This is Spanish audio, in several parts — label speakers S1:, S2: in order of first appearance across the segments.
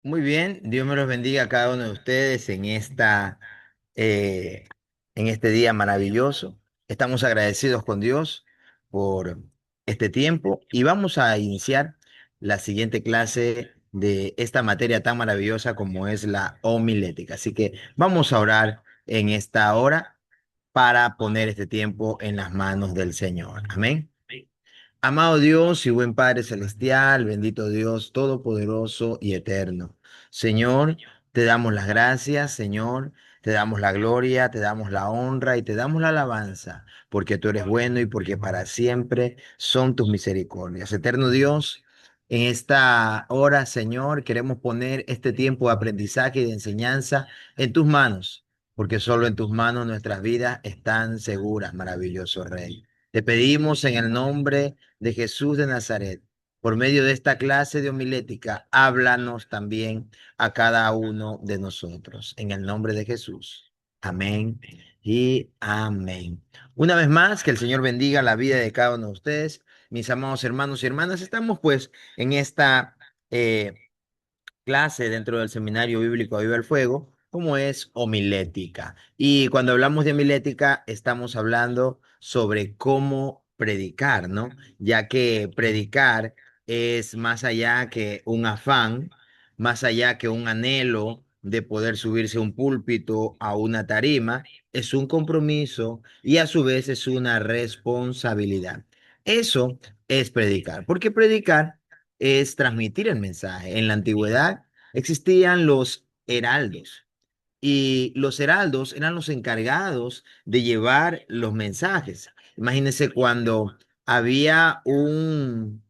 S1: Muy bien, Dios me los bendiga a cada uno de ustedes eh, en este día maravilloso. Estamos agradecidos con Dios por este tiempo y vamos a iniciar la siguiente clase de esta materia tan maravillosa como es la homilética. Así que vamos a orar en esta hora para poner este tiempo en las manos del Señor. Amén. Amado Dios y buen Padre Celestial, bendito Dios Todopoderoso y Eterno. Señor, te damos las gracias, Señor, te damos la gloria, te damos la honra y te damos la alabanza, porque tú eres bueno y porque para siempre son tus misericordias. Eterno Dios, en esta hora, Señor, queremos poner este tiempo de aprendizaje y de enseñanza en tus manos, porque solo en tus manos nuestras vidas están seguras, maravilloso Rey. Te pedimos en el nombre de Jesús de Nazaret. Por medio de esta clase de homilética, háblanos también a cada uno de nosotros. En el nombre de Jesús. Amén y amén. Una vez más, que el Señor bendiga la vida de cada uno de ustedes. Mis amados hermanos y hermanas, estamos pues en esta eh, clase dentro del Seminario Bíblico Viva el Fuego, como es homilética. Y cuando hablamos de homilética, estamos hablando sobre cómo predicar, ¿no? Ya que predicar es más allá que un afán, más allá que un anhelo de poder subirse a un púlpito, a una tarima, es un compromiso y a su vez es una responsabilidad. Eso es predicar, porque predicar es transmitir el mensaje. En la antigüedad existían los heraldos y los heraldos eran los encargados de llevar los mensajes. Imagínense cuando había un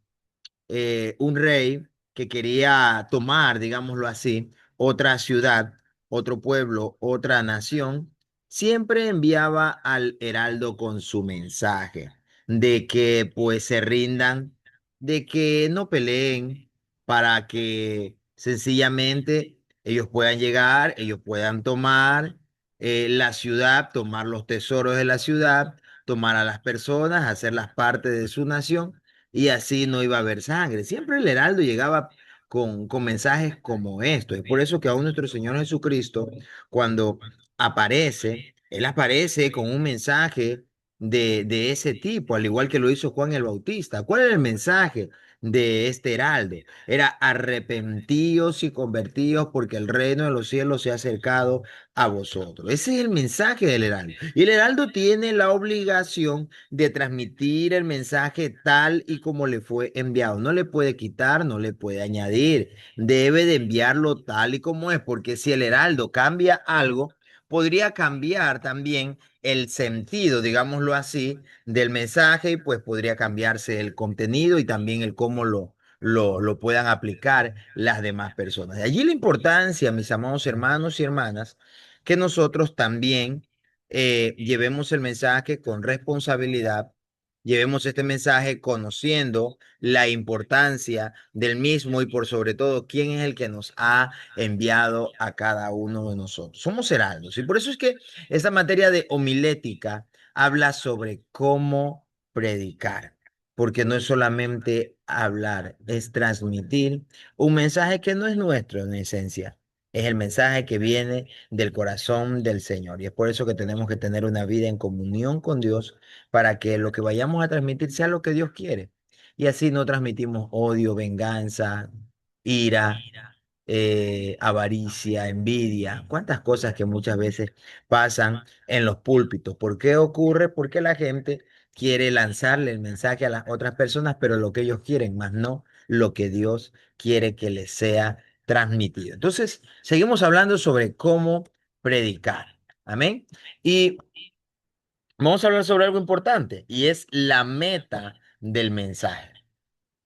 S1: rey que quería tomar, digámoslo así, otra ciudad, otro pueblo, otra nación, siempre enviaba al heraldo con su mensaje de que pues se rindan, de que no peleen, para que sencillamente ellos puedan llegar, ellos puedan tomar la ciudad, tomar los tesoros de la ciudad, tomar a las personas, hacerlas parte de su nación y así no iba a haber sangre. Siempre el heraldo llegaba con mensajes como esto. Es por eso que aún nuestro Señor Jesucristo, cuando aparece, Él aparece con un mensaje de ese tipo, al igual que lo hizo Juan el Bautista. ¿Cuál era el mensaje de este heraldo? Era arrepentíos y convertíos porque el reino de los cielos se ha acercado a vosotros. Ese es el mensaje del heraldo. Y el heraldo tiene la obligación de transmitir el mensaje tal y como le fue enviado. No le puede quitar, no le puede añadir. Debe de enviarlo tal y como es, porque si el heraldo cambia algo, podría cambiar también el sentido, digámoslo así, del mensaje y pues podría cambiarse el contenido y también el cómo lo puedan aplicar las demás personas. De allí la importancia, mis amados hermanos y hermanas, que nosotros también llevemos el mensaje con responsabilidad, llevemos este mensaje conociendo la importancia del mismo y por sobre todo quién es el que nos ha enviado a cada uno de nosotros. Somos heraldos y por eso es que esta materia de homilética habla sobre cómo predicar, porque no es solamente hablar, es transmitir un mensaje que no es nuestro en esencia. Es el mensaje que viene del corazón del Señor. Y es por eso que tenemos que tener una vida en comunión con Dios para que lo que vayamos a transmitir sea lo que Dios quiere. Y así no transmitimos odio, venganza, ira, avaricia, envidia, cuántas cosas que muchas veces pasan en los púlpitos. ¿Por qué ocurre? Porque la gente quiere lanzarle el mensaje a las otras personas, pero lo que ellos quieren, más no lo que Dios quiere que les sea transmitido. Entonces, seguimos hablando sobre cómo predicar. Amén. Y vamos a hablar sobre algo importante y es la meta del mensaje.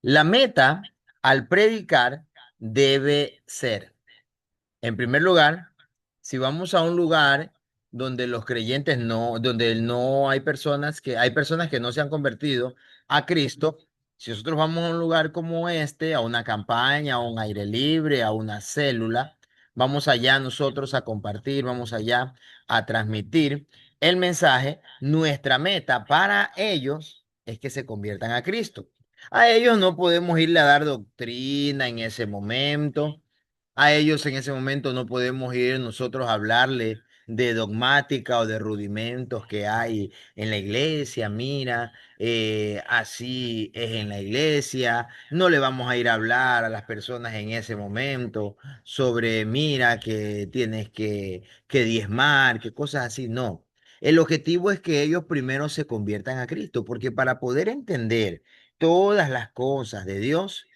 S1: La meta al predicar debe ser, en primer lugar, si vamos a un lugar donde los creyentes no, donde no hay personas que no se han convertido a Cristo, si nosotros vamos a un lugar como este, a una campaña, a un aire libre, a una célula, vamos allá nosotros a compartir, vamos allá a transmitir el mensaje. Nuestra meta para ellos es que se conviertan a Cristo. A ellos no podemos irle a dar doctrina en ese momento. A ellos en ese momento no podemos ir nosotros a hablarle de dogmática o de rudimentos que hay en la iglesia. Mira, así es en la iglesia. No le vamos a ir a hablar a las personas en ese momento sobre, mira, que tienes que diezmar, que cosas así. No. El objetivo es que ellos primero se conviertan a Cristo, porque para poder entender todas las cosas de Dios,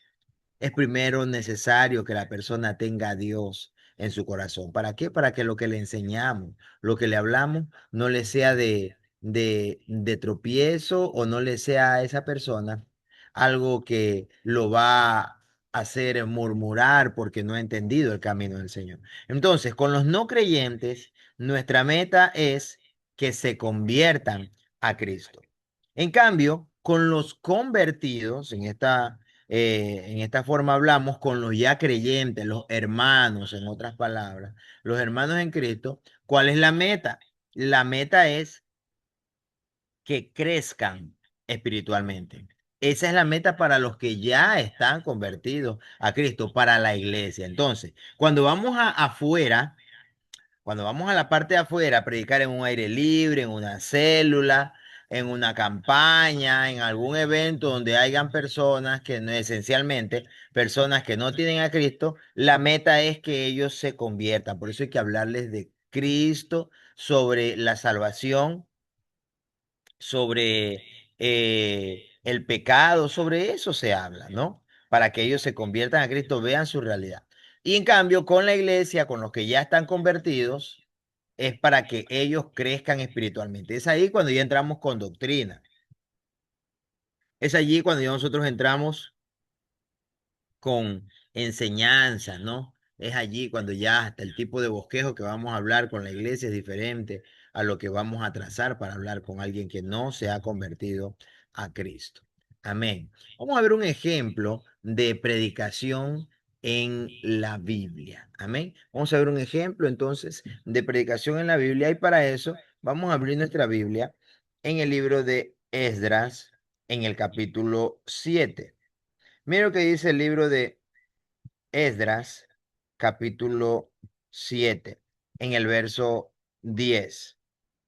S1: es primero necesario que la persona tenga a Dios en su corazón. ¿Para qué? Para que lo que le enseñamos, lo que le hablamos, no le sea de tropiezo o no le sea a esa persona algo que lo va a hacer murmurar porque no ha entendido el camino del Señor. Entonces, con los no creyentes, nuestra meta es que se conviertan a Cristo. En cambio, con los convertidos, en esta forma hablamos con los ya creyentes, los hermanos, en otras palabras, los hermanos en Cristo. ¿Cuál es la meta? La meta es que crezcan espiritualmente. Esa es la meta para los que ya están convertidos a Cristo, para la iglesia. Entonces, cuando vamos afuera, cuando vamos a la parte de afuera a predicar en un aire libre, en una célula, en una campaña, en algún evento donde hayan personas que no, esencialmente, personas que no tienen a Cristo, la meta es que ellos se conviertan. Por eso hay que hablarles de Cristo, sobre la salvación, sobre el pecado, sobre eso se habla, ¿no? Para que ellos se conviertan a Cristo, vean su realidad. Y en cambio, con la iglesia, con los que ya están convertidos, es para que ellos crezcan espiritualmente. Es ahí cuando ya entramos con doctrina. Es allí cuando ya nosotros entramos con enseñanza, ¿no? Es allí cuando ya hasta el tipo de bosquejo que vamos a hablar con la iglesia es diferente a lo que vamos a trazar para hablar con alguien que no se ha convertido a Cristo. Amén. Vamos a ver un ejemplo de predicación en la Biblia. Amén. Vamos a ver un ejemplo entonces de predicación en la Biblia y para eso vamos a abrir nuestra Biblia en el libro de Esdras en el capítulo 7. Mira lo que dice el libro de Esdras, capítulo 7 en el verso 10.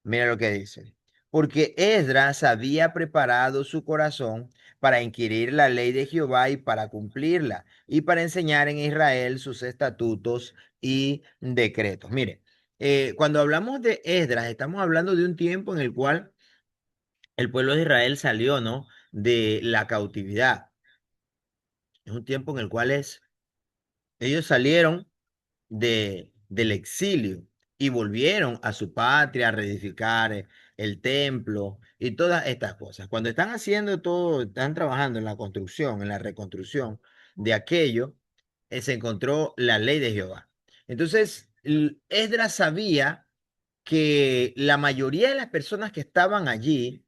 S1: Mira lo que dice. Porque Esdras había preparado su corazón para inquirir la ley de Jehová y para cumplirla, y para enseñar en Israel sus estatutos y decretos. Mire, cuando hablamos de Esdras, estamos hablando de un tiempo en el cual el pueblo de Israel salió, ¿no? De la cautividad. Es un tiempo en el cual ellos salieron del exilio y volvieron a su patria a reedificar el templo y todas estas cosas. Cuando están haciendo todo, están trabajando en la construcción, en la reconstrucción de aquello, se encontró la ley de Jehová. Entonces, Esdras sabía que la mayoría de las personas que estaban allí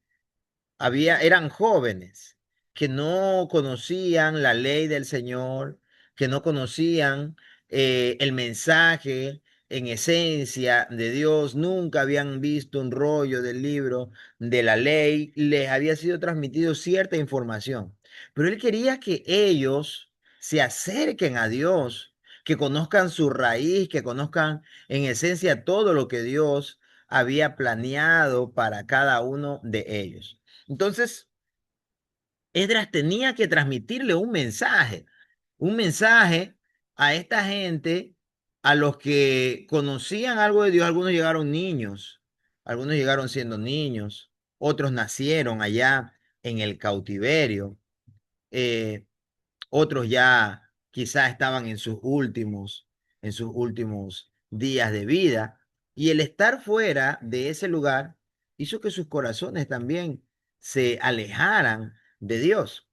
S1: eran jóvenes que no conocían la ley del Señor, que no conocían el mensaje en esencia de Dios, nunca habían visto un rollo del libro de la ley, les había sido transmitido cierta información, pero él quería que ellos se acerquen a Dios, que conozcan su raíz, que conozcan en esencia todo lo que Dios había planeado para cada uno de ellos. Entonces, Esdras tenía que transmitirle un mensaje a esta gente, a los que conocían algo de Dios. Algunos llegaron niños, algunos llegaron siendo niños, otros nacieron allá en el cautiverio, eh, otros ya quizás estaban en sus últimos días de vida. Y el estar fuera de ese lugar hizo que sus corazones también se alejaran de Dios.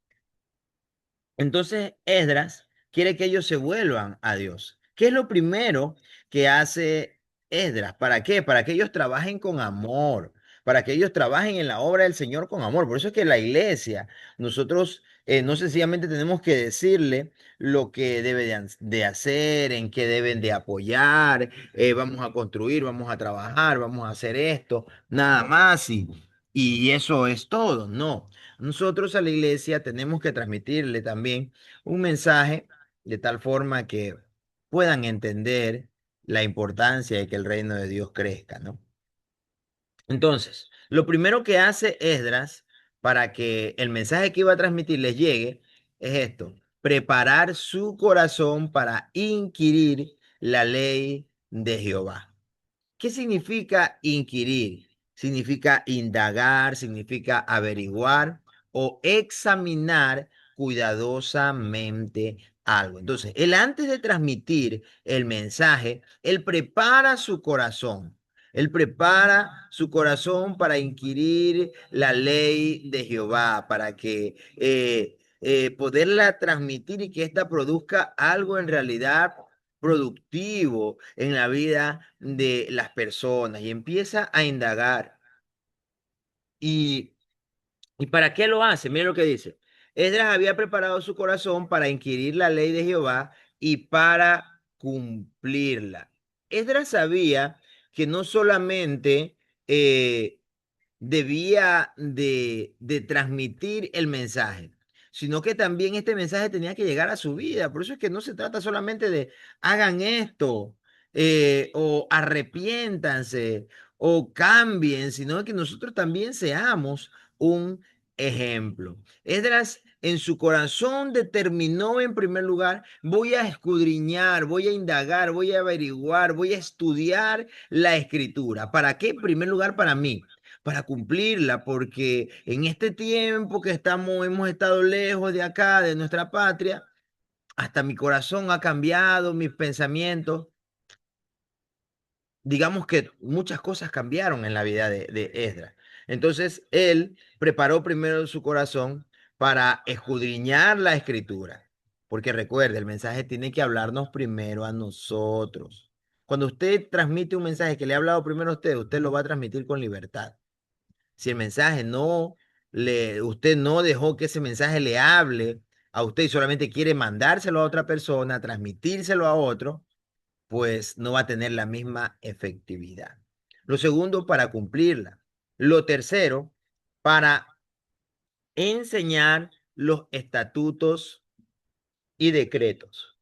S1: Entonces, Esdras quiere que ellos se vuelvan a Dios. ¿Qué es lo primero que hace Esdras? ¿Para qué? Para que ellos trabajen con amor, para que ellos trabajen en la obra del Señor con amor. Por eso es que la iglesia, nosotros no sencillamente tenemos que decirle lo que debe de hacer, en qué deben de apoyar, vamos a construir, vamos a trabajar, vamos a hacer esto, nada más y eso es todo. No. Nosotros a la iglesia tenemos que transmitirle también un mensaje de tal forma que puedan entender la importancia de que el reino de Dios crezca, ¿no? Entonces, lo primero que hace Esdras para que el mensaje que iba a transmitir les llegue es esto: preparar su corazón para inquirir la ley de Jehová. ¿Qué significa inquirir? Significa indagar, significa averiguar o examinar cuidadosamente algo. Entonces, él antes de transmitir el mensaje, él prepara su corazón. Él prepara su corazón para inquirir la ley de Jehová, para que poderla transmitir y que ésta produzca algo en realidad productivo en la vida de las personas, y empieza a indagar. ¿Y, y para qué lo hace? Mira lo que dice. Esdras había preparado su corazón para inquirir la ley de Jehová y para cumplirla. Esdras sabía que no solamente debía de transmitir el mensaje, sino que también este mensaje tenía que llegar a su vida. Por eso es que no se trata solamente de hagan esto, o arrepiéntanse o cambien, sino que nosotros también seamos un ejemplo. Esdras en su corazón determinó en primer lugar: voy a escudriñar, voy a indagar, voy a averiguar, voy a estudiar la escritura. ¿Para qué? En primer lugar, para mí, para cumplirla, porque en este tiempo que hemos estado lejos de acá, de nuestra patria, hasta mi corazón ha cambiado, mis pensamientos. Digamos que muchas cosas cambiaron en la vida de Esdras. Entonces, él preparó primero su corazón para escudriñar la escritura, porque recuerde, el mensaje tiene que hablarnos primero a nosotros. Cuando usted transmite un mensaje que le ha hablado primero a usted, usted lo va a transmitir con libertad. Si el mensaje usted no dejó que ese mensaje le hable a usted y solamente quiere mandárselo a otra persona, transmitírselo a otro, pues no va a tener la misma efectividad. Lo segundo, para cumplirla. Lo tercero, para enseñar los estatutos y decretos.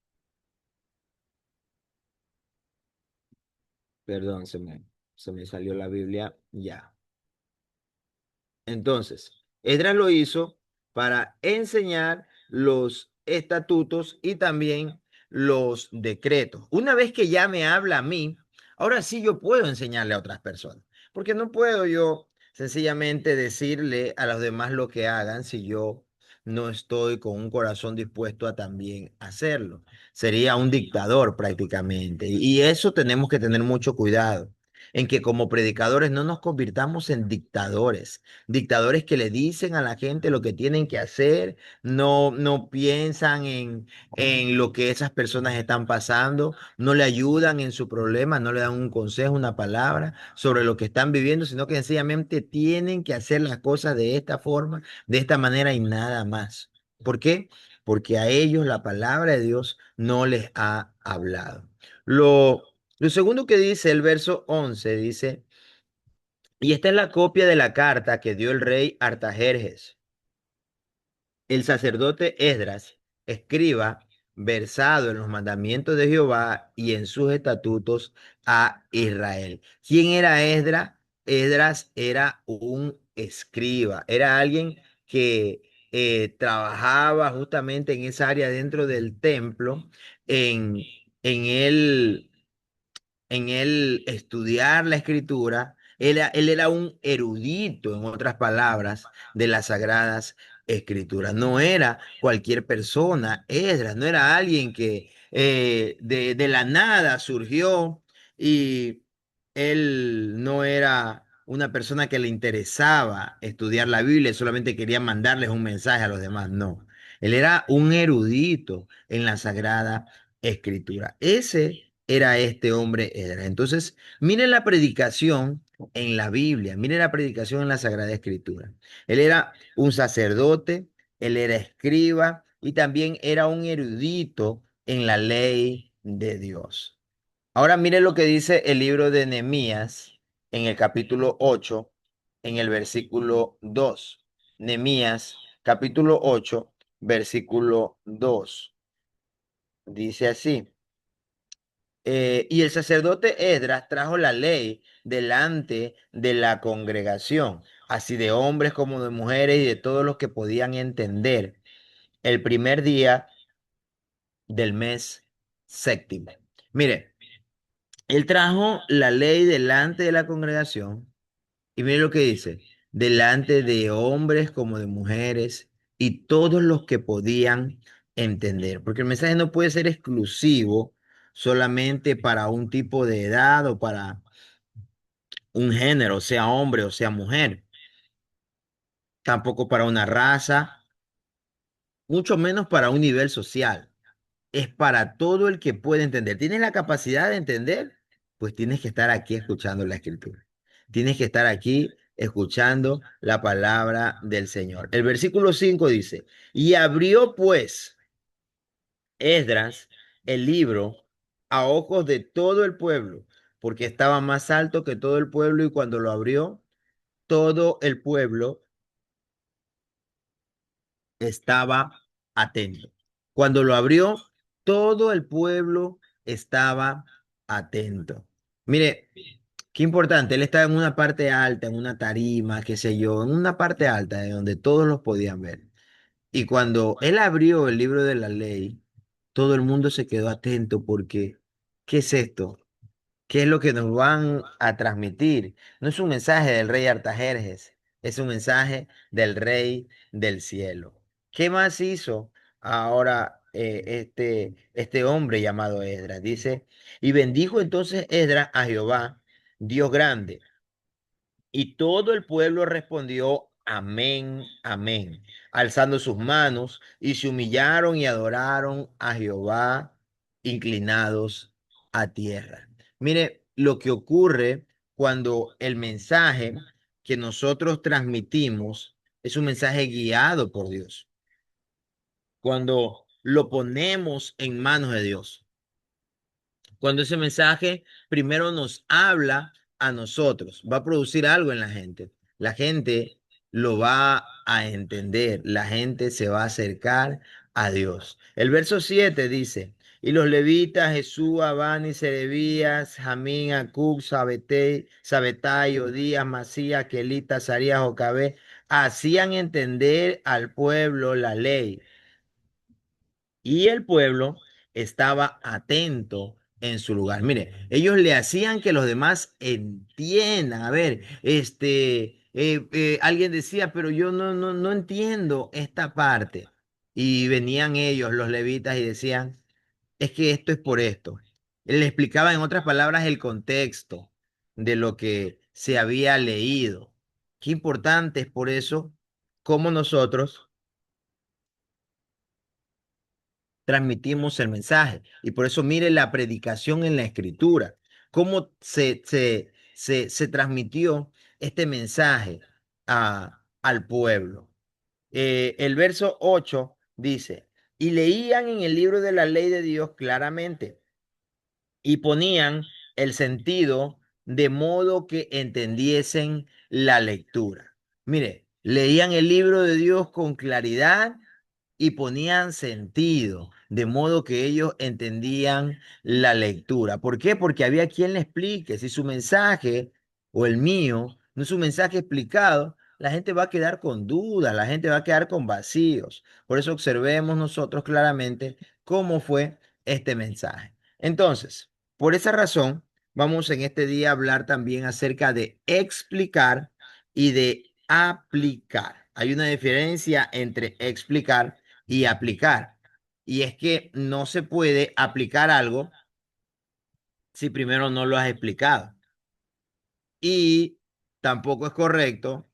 S1: Perdón, se me salió la Biblia ya. Entonces, Esdras lo hizo para enseñar los estatutos y también los decretos. Una vez que ya me habla a mí, ahora sí yo puedo enseñarle a otras personas, porque no puedo yo sencillamente decirle a los demás lo que hagan si yo no estoy con un corazón dispuesto a también hacerlo. Sería un dictador prácticamente. Y eso tenemos que tener mucho cuidado, en que como predicadores no nos convirtamos en dictadores. Dictadores que le dicen a la gente lo que tienen que hacer, no piensan en lo que esas personas están pasando, no le ayudan en su problema, no le dan un consejo, una palabra sobre lo que están viviendo, sino que sencillamente tienen que hacer las cosas de esta forma, de esta manera y nada más. ¿Por qué? Porque a ellos la palabra de Dios no les ha hablado. Lo segundo que dice el verso 11 dice: y esta es la copia de la carta que dio el rey Artajerjes, el sacerdote Esdras, escriba, versado en los mandamientos de Jehová y en sus estatutos a Israel. ¿Quién era Esdras? Esdras era un escriba, era alguien que trabajaba justamente en esa área dentro del templo, en, en el en él estudiar la escritura. Él era un erudito, en otras palabras, de las sagradas escrituras. No era cualquier persona. Esdras no era alguien que de la nada surgió, y él no era una persona que le interesaba estudiar la Biblia y solamente quería mandarles un mensaje a los demás. No, él era un erudito en la sagrada escritura. Ese era este hombre Esdras. Entonces, miren la predicación en la Biblia, miren la predicación en la Sagrada Escritura. Él era un sacerdote, él era escriba y también era un erudito en la ley de Dios. Ahora miren lo que dice el libro de Nehemías en el capítulo 8, en el versículo 2. Nehemías, capítulo 8, versículo 2. Dice así: Y el sacerdote Esdras trajo la ley delante de la congregación, así de hombres como de mujeres y de todos los que podían entender, el primer día del mes séptimo. Mire, él trajo la ley delante de la congregación y mire lo que dice, delante de hombres como de mujeres y todos los que podían entender, porque el mensaje no puede ser exclusivo solamente para un tipo de edad o para un género, sea hombre o sea mujer, tampoco para una raza, mucho menos para un nivel social. Es para todo el que puede entender. ¿Tienes la capacidad de entender? Pues tienes que estar aquí escuchando la escritura. Tienes que estar aquí escuchando la palabra del Señor. El versículo 5 dice, y abrió pues Esdras el libro a ojos de todo el pueblo, porque estaba más alto que todo el pueblo y cuando lo abrió, todo el pueblo estaba atento. Cuando lo abrió, todo el pueblo estaba atento. Mire, qué importante, él estaba en una parte alta, en una tarima, qué sé yo, en una parte alta de donde todos los podían ver. Y cuando él abrió el libro de la ley, todo el mundo se quedó atento porque, ¿qué es esto? ¿Qué es lo que nos van a transmitir? No es un mensaje del rey Artajerjes, es un mensaje del rey del cielo. ¿Qué más hizo ahora este hombre llamado Esdras? Dice, y bendijo entonces Esdras a Jehová, Dios grande. Y todo el pueblo respondió, amén, amén, alzando sus manos y se humillaron y adoraron a Jehová, inclinados a tierra. Mire lo que ocurre cuando el mensaje que nosotros transmitimos es un mensaje guiado por Dios, cuando lo ponemos en manos de Dios. Cuando ese mensaje primero nos habla a nosotros, va a producir algo en la gente. La gente lo va a entender, la gente se va a acercar a Dios. El verso 7 dice, y los levitas, Jesús, Abani, Serebías, Jamín, Acub, Sabetai, Odías, Masías, Kelita, Sarías, Jocabé, hacían entender al pueblo la ley y el pueblo estaba atento en su lugar. Mire, ellos le hacían que los demás entiendan. A ver, alguien decía, pero yo no entiendo esta parte. Y venían ellos, los levitas, y decían, es que esto es por esto. Él le explicaba en otras palabras el contexto de lo que se había leído. Qué importante es por eso cómo nosotros transmitimos el mensaje. Y por eso mire la predicación en la escritura, cómo se transmitió este mensaje al pueblo. El verso 8 dice, y leían en el libro de la ley de Dios claramente y ponían el sentido de modo que entendiesen la lectura. Mire, leían el libro de Dios con claridad y ponían sentido, de modo que ellos entendían la lectura. ¿Por qué? Porque había quien le explique. Si su mensaje o el mío no es un mensaje explicado, la gente va a quedar con dudas, la gente va a quedar con vacíos. Por eso observemos nosotros claramente cómo fue este mensaje. Entonces, por esa razón, vamos en este día a hablar también acerca de explicar y de aplicar. Hay una diferencia entre explicar y aplicar. Y es que no se puede aplicar algo si primero no lo has explicado. Y tampoco es correcto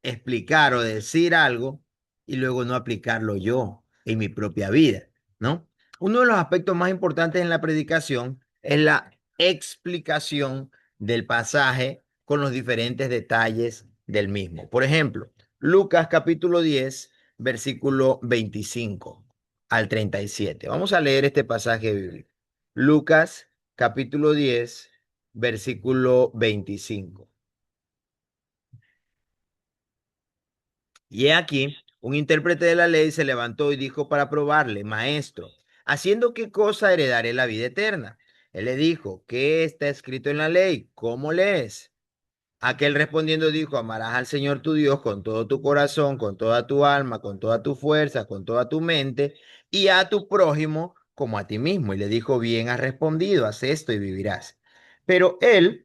S1: explicar o decir algo y luego no aplicarlo yo en mi propia vida, ¿no? Uno de los aspectos más importantes en la predicación es la explicación del pasaje con los diferentes detalles del mismo. Por ejemplo, Lucas capítulo 10, versículo 25 al 37. Vamos a leer este pasaje bíblico. Lucas capítulo 10, versículo 25. Y he aquí, un intérprete de la ley se levantó y dijo para probarle, maestro, ¿haciendo qué cosa heredaré la vida eterna? Él le dijo, ¿qué está escrito en la ley? ¿Cómo lees? Aquel respondiendo dijo, amarás al Señor tu Dios con todo tu corazón, con toda tu alma, con toda tu fuerza, con toda tu mente, y a tu prójimo como a ti mismo. Y le dijo, bien has respondido, haz esto y vivirás. Pero él,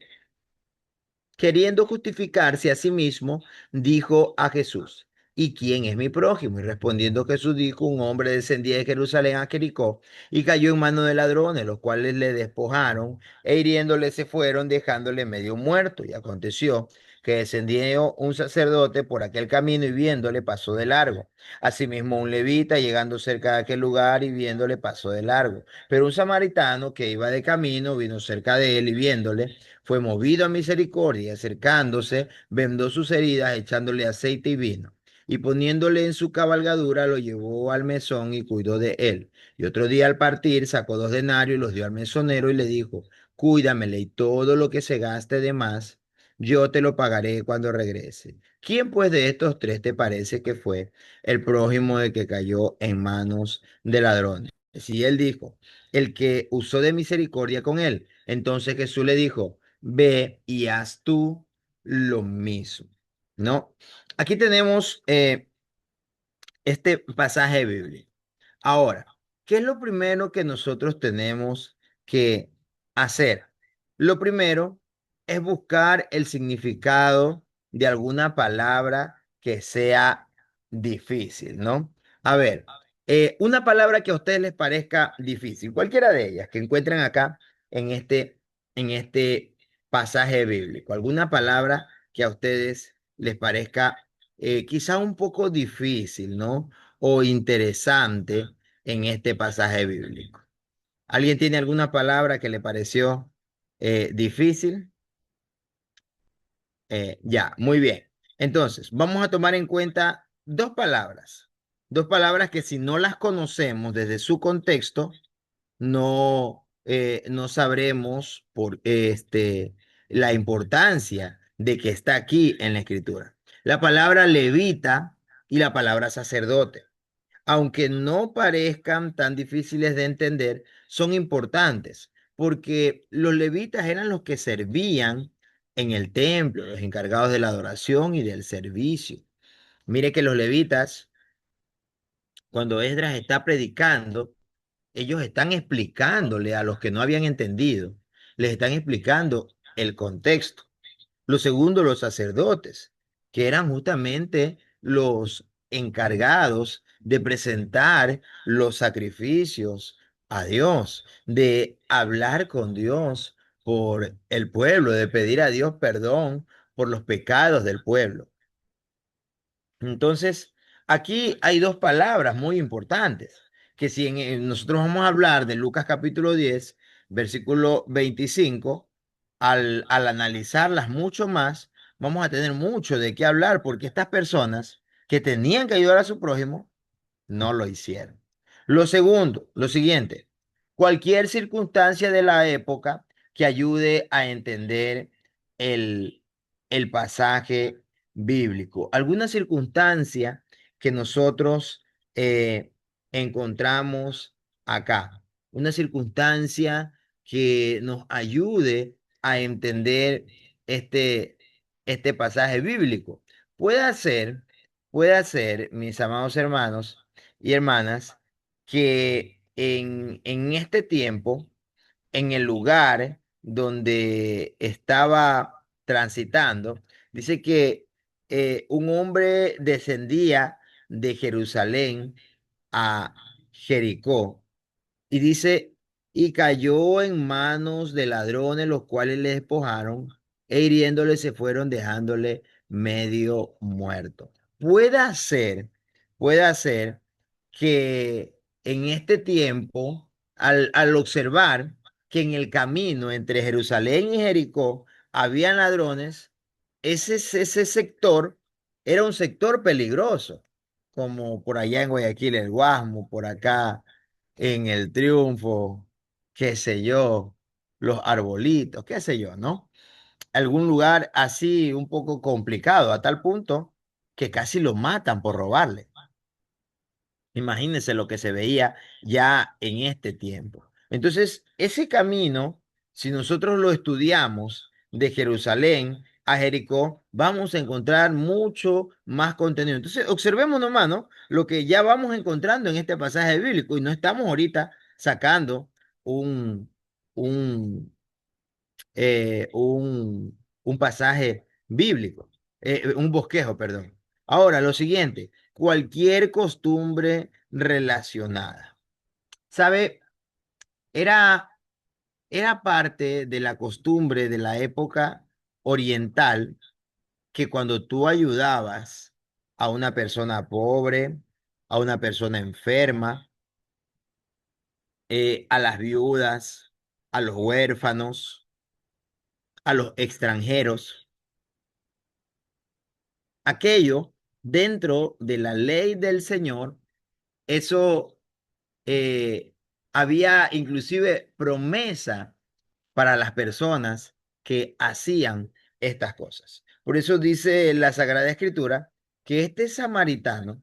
S1: queriendo justificarse a sí mismo, dijo a Jesús, ¿y quién es mi prójimo? Y respondiendo Jesús dijo, un hombre descendía de Jerusalén a Jericó y cayó en manos de ladrones, los cuales le despojaron e hiriéndole se fueron, dejándole medio muerto. Y aconteció que descendió un sacerdote por aquel camino y viéndole pasó de largo. Asimismo un levita llegando cerca de aquel lugar y viéndole pasó de largo. Pero un samaritano que iba de camino vino cerca de él y viéndole fue movido a misericordia, y acercándose, vendó sus heridas, echándole aceite y vino. Y poniéndole en su cabalgadura, lo llevó al mesón y cuidó de él. Y otro día al partir, sacó 2 denarios y los dio al mesonero y le dijo, cuídamele y todo lo que se gaste de más, yo te lo pagaré cuando regrese. ¿Quién pues de estos tres te parece que fue el prójimo de que cayó en manos de ladrones? Y él dijo, el que usó de misericordia con él. Entonces Jesús le dijo, ve y haz tú lo mismo, ¿no? Aquí tenemos este pasaje bíblico. Ahora, ¿qué es lo primero que nosotros tenemos que hacer? Lo primero es buscar el significado de alguna palabra que sea difícil, ¿no? A ver, una palabra que a ustedes les parezca difícil, cualquiera de ellas que encuentren acá en este pasaje bíblico, alguna palabra que a ustedes les parezca quizá un poco difícil, ¿no? O interesante en este pasaje bíblico. ¿Alguien tiene alguna palabra que le pareció difícil? Ya, muy bien. Entonces, vamos a tomar en cuenta dos palabras que si no las conocemos desde su contexto, no sabremos la importancia de que está aquí en la escritura. La palabra levita y la palabra sacerdote, aunque no parezcan tan difíciles de entender, son importantes, porque los levitas eran los que servían en el templo, los encargados de la adoración y del servicio. Mire que los levitas, cuando Esdras está predicando, ellos están explicándole a los que no habían entendido, les están explicando el contexto. Lo segundo, los sacerdotes, que eran justamente los encargados de presentar los sacrificios a Dios, de hablar con Dios por el pueblo, de pedir a Dios perdón por los pecados del pueblo. Entonces, aquí hay dos palabras muy importantes, que si nosotros vamos a hablar de Lucas capítulo 10 versículo 25, al analizarlas mucho más, vamos a tener mucho de qué hablar, porque estas personas que tenían que ayudar a su prójimo, no lo hicieron. Lo segundo, lo siguiente, cualquier circunstancia de la época que ayude a entender el, el pasaje bíblico. Alguna circunstancia que nosotros encontramos acá. Una circunstancia que nos ayude a entender este, este pasaje bíblico. Puede ser, puede ser, mis amados hermanos y hermanas, que en este tiempo, en el lugar donde estaba transitando, dice que un hombre descendía de Jerusalén a Jericó y dice, y cayó en manos de ladrones, los cuales le despojaron e hiriéndole se fueron dejándole medio muerto. Puede ser que en este tiempo, al observar que en el camino entre Jerusalén y Jericó habían ladrones, ese sector era un sector peligroso, como por allá en Guayaquil, el Guasmo, por acá en el Triunfo, qué sé yo, los arbolitos, qué sé yo, ¿no? Algún lugar así un poco complicado, a tal punto que casi lo matan por robarle. Imagínense lo que se veía ya en este tiempo. Entonces, ese camino Si nosotros lo estudiamos de Jerusalén a Jericó, vamos a encontrar mucho más contenido. Entonces, observemos nomás, ¿no? Lo que ya vamos encontrando en este pasaje bíblico y no estamos ahorita sacando un, un, un pasaje bíblico, un bosquejo, perdón. Ahora, lo siguiente, cualquier costumbre relacionada. ¿Sabe? Era Era parte de la costumbre de la época oriental que cuando tú ayudabas a una persona pobre, a una persona enferma, a las viudas, a los huérfanos, a los extranjeros, aquello dentro de la ley del Señor, eso había inclusive promesa para las personas que hacían estas cosas. Por eso dice la Sagrada Escritura que este samaritano,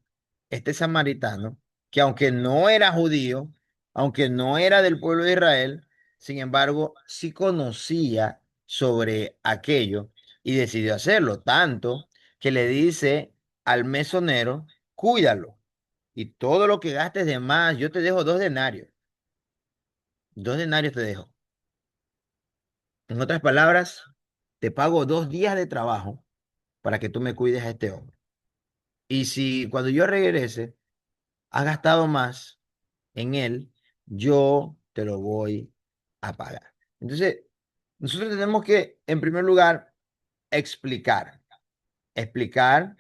S1: que aunque no era judío, aunque no era del pueblo de Israel, sin embargo, sí conocía sobre aquello y decidió hacerlo, tanto que le dice al mesonero, cuídalo y todo lo que gastes de más, yo te dejo 2 denarios, 2 denarios te dejo. En otras palabras, te pago 2 días de trabajo para que tú me cuides a este hombre. Y si cuando yo regrese has gastado más en él, yo te lo voy a pagar. Entonces, nosotros tenemos que, en primer lugar, explicar, explicar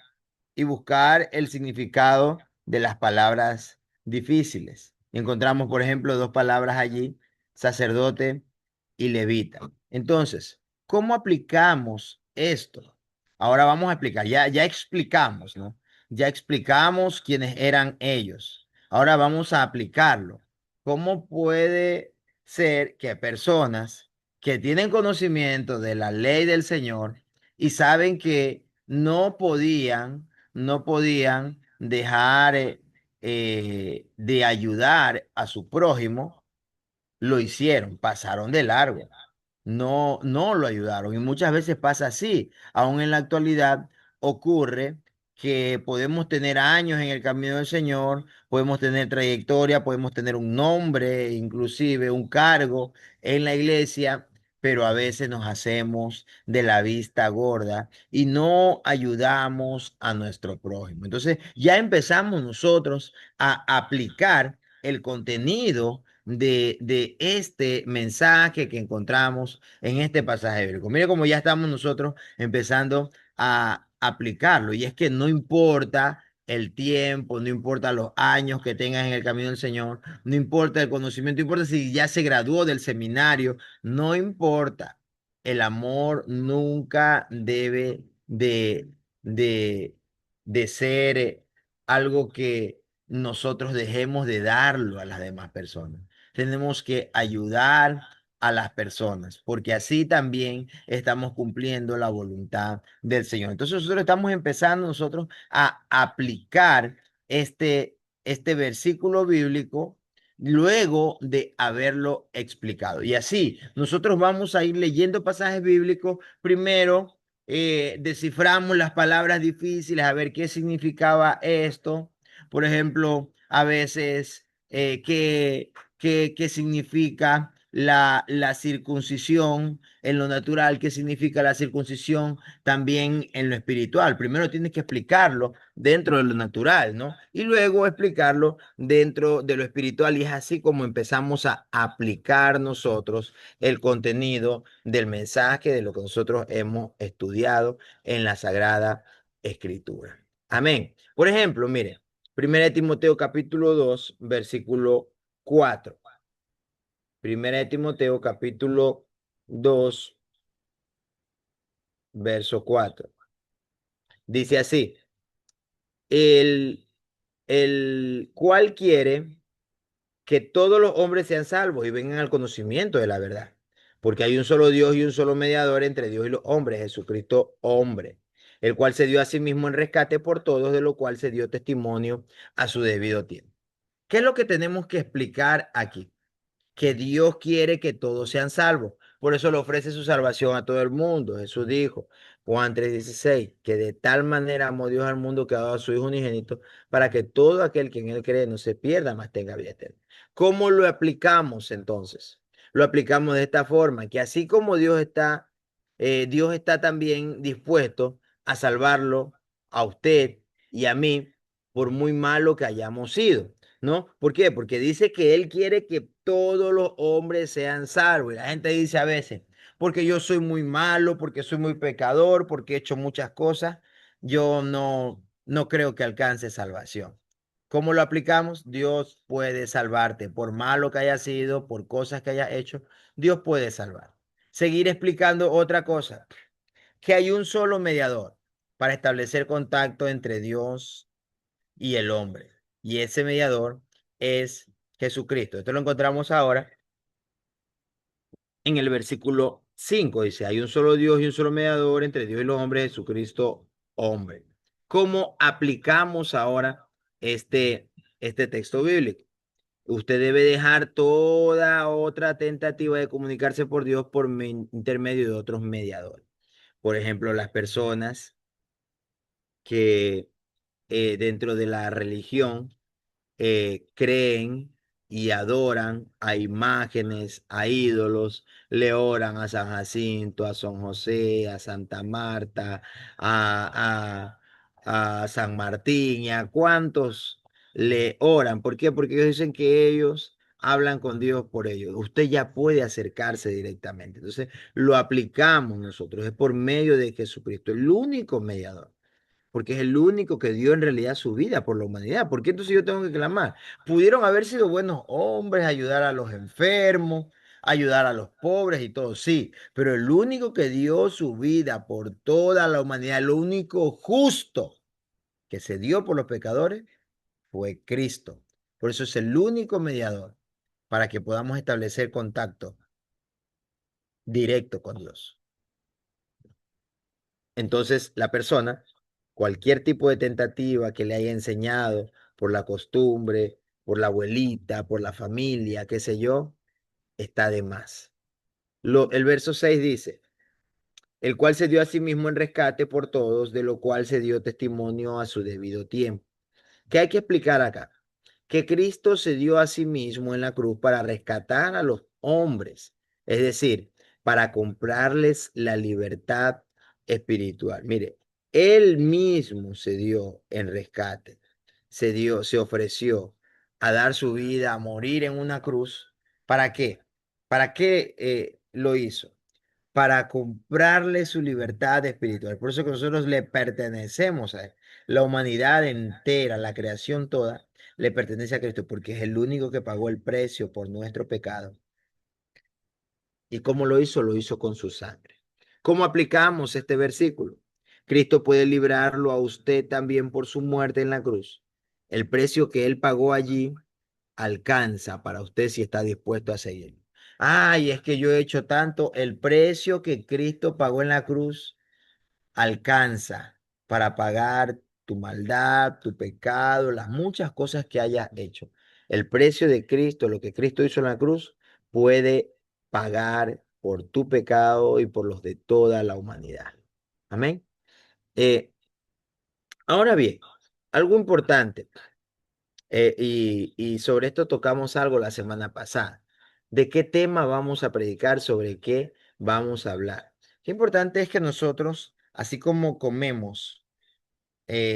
S1: y buscar el significado de las palabras difíciles. Encontramos, por ejemplo, 2 palabras allí, sacerdote y levita. Entonces, ¿cómo aplicamos esto? Ahora vamos a explicar, ya explicamos, ¿no? Ya explicamos quiénes eran ellos. Ahora vamos a aplicarlo. ¿Cómo puede ser que personas que tienen conocimiento de la ley del Señor y saben que no podían dejar de ayudar a su prójimo, lo hicieron, pasaron de largo, no lo ayudaron. Y muchas veces pasa así. Aún en la actualidad ocurre que podemos tener años en el camino del Señor, podemos tener trayectoria, podemos tener un nombre, inclusive un cargo en la iglesia, pero a veces nos hacemos de la vista gorda y no ayudamos a nuestro prójimo. Entonces ya empezamos nosotros a aplicar el contenido de este mensaje que encontramos en este pasaje bíblico. Mire cómo ya estamos nosotros empezando a aplicarlo. Y es que no importa el tiempo, no importa los años que tengas en el camino del Señor, no importa el conocimiento, no importa si ya se graduó del seminario, no importa. El amor nunca debe de, de ser algo que nosotros dejemos de darlo a las demás personas. Tenemos que ayudar a las personas, porque así también estamos cumpliendo la voluntad del Señor. Entonces nosotros estamos empezando nosotros a aplicar este versículo bíblico luego de haberlo explicado. Y así nosotros vamos a ir leyendo pasajes bíblicos. Primero desciframos las palabras difíciles, a ver qué significaba esto. Por ejemplo, a veces, qué significa la circuncisión en lo natural, qué significa la circuncisión también en lo espiritual. Primero tienes que explicarlo dentro de lo natural, ¿no? Y luego explicarlo dentro de lo espiritual. Y es así como empezamos a aplicar nosotros el contenido del mensaje de lo que nosotros hemos estudiado en la Sagrada Escritura. Amén. Por ejemplo, mire, 1 Timoteo capítulo 2 versículo 4. 1 Timoteo capítulo 2 verso 4. Dice así, el, el cual quiere que todos los hombres sean salvos y vengan al conocimiento de la verdad. Porque hay un solo Dios y un solo mediador entre Dios y los hombres, Jesucristo hombre, el cual se dio a sí mismo en rescate por todos, de lo cual se dio testimonio a su debido tiempo. ¿Qué es lo que tenemos que explicar aquí? Que Dios quiere que todos sean salvos. Por eso le ofrece su salvación a todo el mundo. Jesús dijo, Juan 3:16, que de tal manera amó Dios al mundo que ha dado a su Hijo unigénito para que todo aquel que en él cree no se pierda, mas tenga vida eterna. ¿Cómo lo aplicamos entonces? Lo aplicamos de esta forma, que así como Dios está también dispuesto a salvarlo a usted y a mí, por muy malo que hayamos sido. ¿No? ¿Por qué? Porque dice que Él quiere que todos los hombres sean salvos. Y la gente dice a veces, porque yo soy muy malo, porque soy muy pecador, porque he hecho muchas cosas, yo no creo que alcance salvación. ¿Cómo lo aplicamos? Dios puede salvarte, por malo que haya sido, por cosas que hayas hecho, Dios puede salvar. Seguir explicando otra cosa, que hay un solo mediador para establecer contacto entre Dios y el hombre. Y ese mediador es Jesucristo. Esto lo encontramos ahora en el versículo 5. Dice, hay un solo Dios y un solo mediador entre Dios y los hombres, Jesucristo, hombre. ¿Cómo aplicamos ahora este, este texto bíblico? Usted debe dejar toda otra tentativa de comunicarse por Dios por intermedio de otros mediadores. Por ejemplo, las personas que dentro de la religión creen y adoran a imágenes, a ídolos, le oran a San Jacinto, a San José, a Santa Marta, a San Martín y a cuantos le oran. ¿Por qué? Porque ellos dicen que ellos hablan con Dios por ellos. Usted ya puede acercarse directamente. Entonces, lo aplicamos nosotros. Es por medio de Jesucristo, el único mediador, porque es el único que dio en realidad su vida por la humanidad. ¿Por qué entonces yo tengo que clamar? Pudieron haber sido buenos hombres, ayudar a los enfermos, ayudar a los pobres y todo, sí, pero el único que dio su vida por toda la humanidad, el único justo que se dio por los pecadores fue Cristo. Por eso es el único mediador para que podamos establecer contacto directo con Dios. Entonces, la persona, cualquier tipo de tentativa que le haya enseñado por la costumbre, por la abuelita, por la familia, qué sé yo, está de más. El verso 6 dice, el cual se dio a sí mismo en rescate por todos, de lo cual se dio testimonio a su debido tiempo. ¿Qué hay que explicar acá? Que Cristo se dio a sí mismo en la cruz para rescatar a los hombres, es decir, para comprarles la libertad espiritual. Mire, Él mismo se dio en rescate, se ofreció a dar su vida, a morir en una cruz. ¿Para qué? ¿Para qué lo hizo? Para comprarle su libertad espiritual. Por eso que nosotros le pertenecemos a Él. La humanidad entera, la creación toda, le pertenece a Cristo porque es el único que pagó el precio por nuestro pecado. ¿Y cómo lo hizo? Lo hizo con su sangre. ¿Cómo aplicamos este versículo? Cristo puede librarlo a usted también por su muerte en la cruz. El precio que Él pagó allí alcanza para usted si está dispuesto a seguirlo. Ay, es que yo he hecho tanto. El precio que Cristo pagó en la cruz alcanza para pagar tu maldad, tu pecado, las muchas cosas que hayas hecho. El precio de Cristo, lo que Cristo hizo en la cruz, puede pagar por tu pecado y por los de toda la humanidad. Amén. Eh, Ahora bien, algo importante, y sobre esto tocamos algo la semana pasada. ¿De qué tema vamos a predicar? ¿Sobre qué vamos a hablar? Qué importante es que nosotros, así como comemos,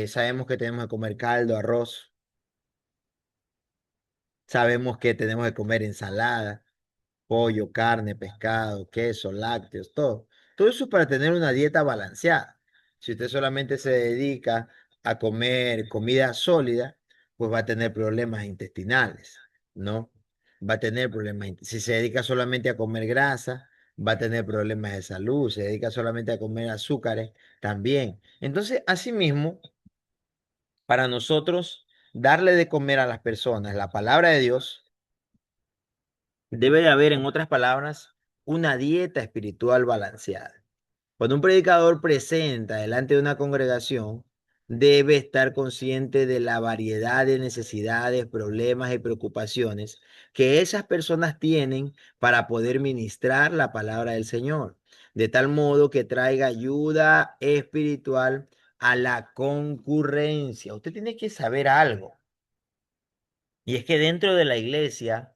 S1: sabemos que tenemos que comer caldo, arroz, sabemos que tenemos que comer ensalada, pollo, carne, pescado, queso, lácteos, todo. Todo eso es para tener una dieta balanceada. Si usted solamente se dedica a comer comida sólida, pues va a tener problemas intestinales, ¿no? Va a tener problemas. Si se dedica solamente a comer grasa, va a tener problemas de salud. Se dedica solamente a comer azúcares, también. Entonces, asimismo, para nosotros darle de comer a las personas la palabra de Dios, debe de haber, en otras palabras, una dieta espiritual balanceada. Cuando un predicador presenta delante de una congregación, debe estar consciente de la variedad de necesidades, problemas y preocupaciones que esas personas tienen para poder ministrar la palabra del Señor, de tal modo que traiga ayuda espiritual a la concurrencia. Usted tiene que saber algo, y es que dentro de la iglesia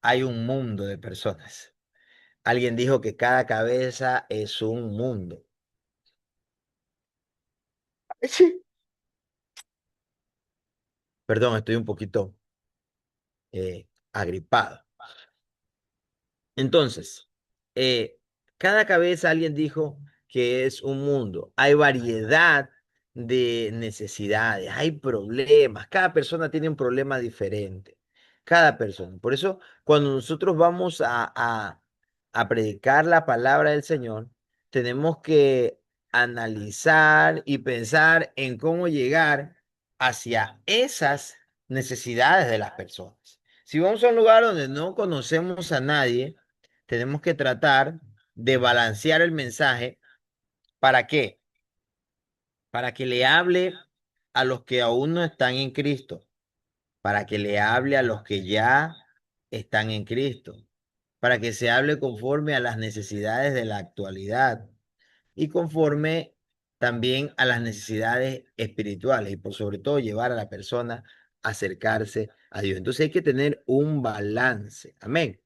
S1: hay un mundo de personas. Alguien dijo que cada cabeza es un mundo. Sí. Perdón, estoy un poquito agripado. Entonces, eh, cada cabeza alguien dijo que es un mundo. Hay variedad de necesidades, hay problemas. Cada persona tiene un problema diferente. Cada persona. Por eso, cuando nosotros vamos a predicar la palabra del Señor, tenemos que analizar y pensar en cómo llegar hacia esas necesidades de las personas. Si vamos a un lugar donde no conocemos a nadie, tenemos que tratar de balancear el mensaje. ¿Para qué? Para que le hable a los que aún no están en Cristo, para que le hable a los que ya están en Cristo, para que se hable conforme a las necesidades de la actualidad y conforme también a las necesidades espirituales y por sobre todo llevar a la persona a acercarse a Dios. Entonces hay que tener un balance. Amén.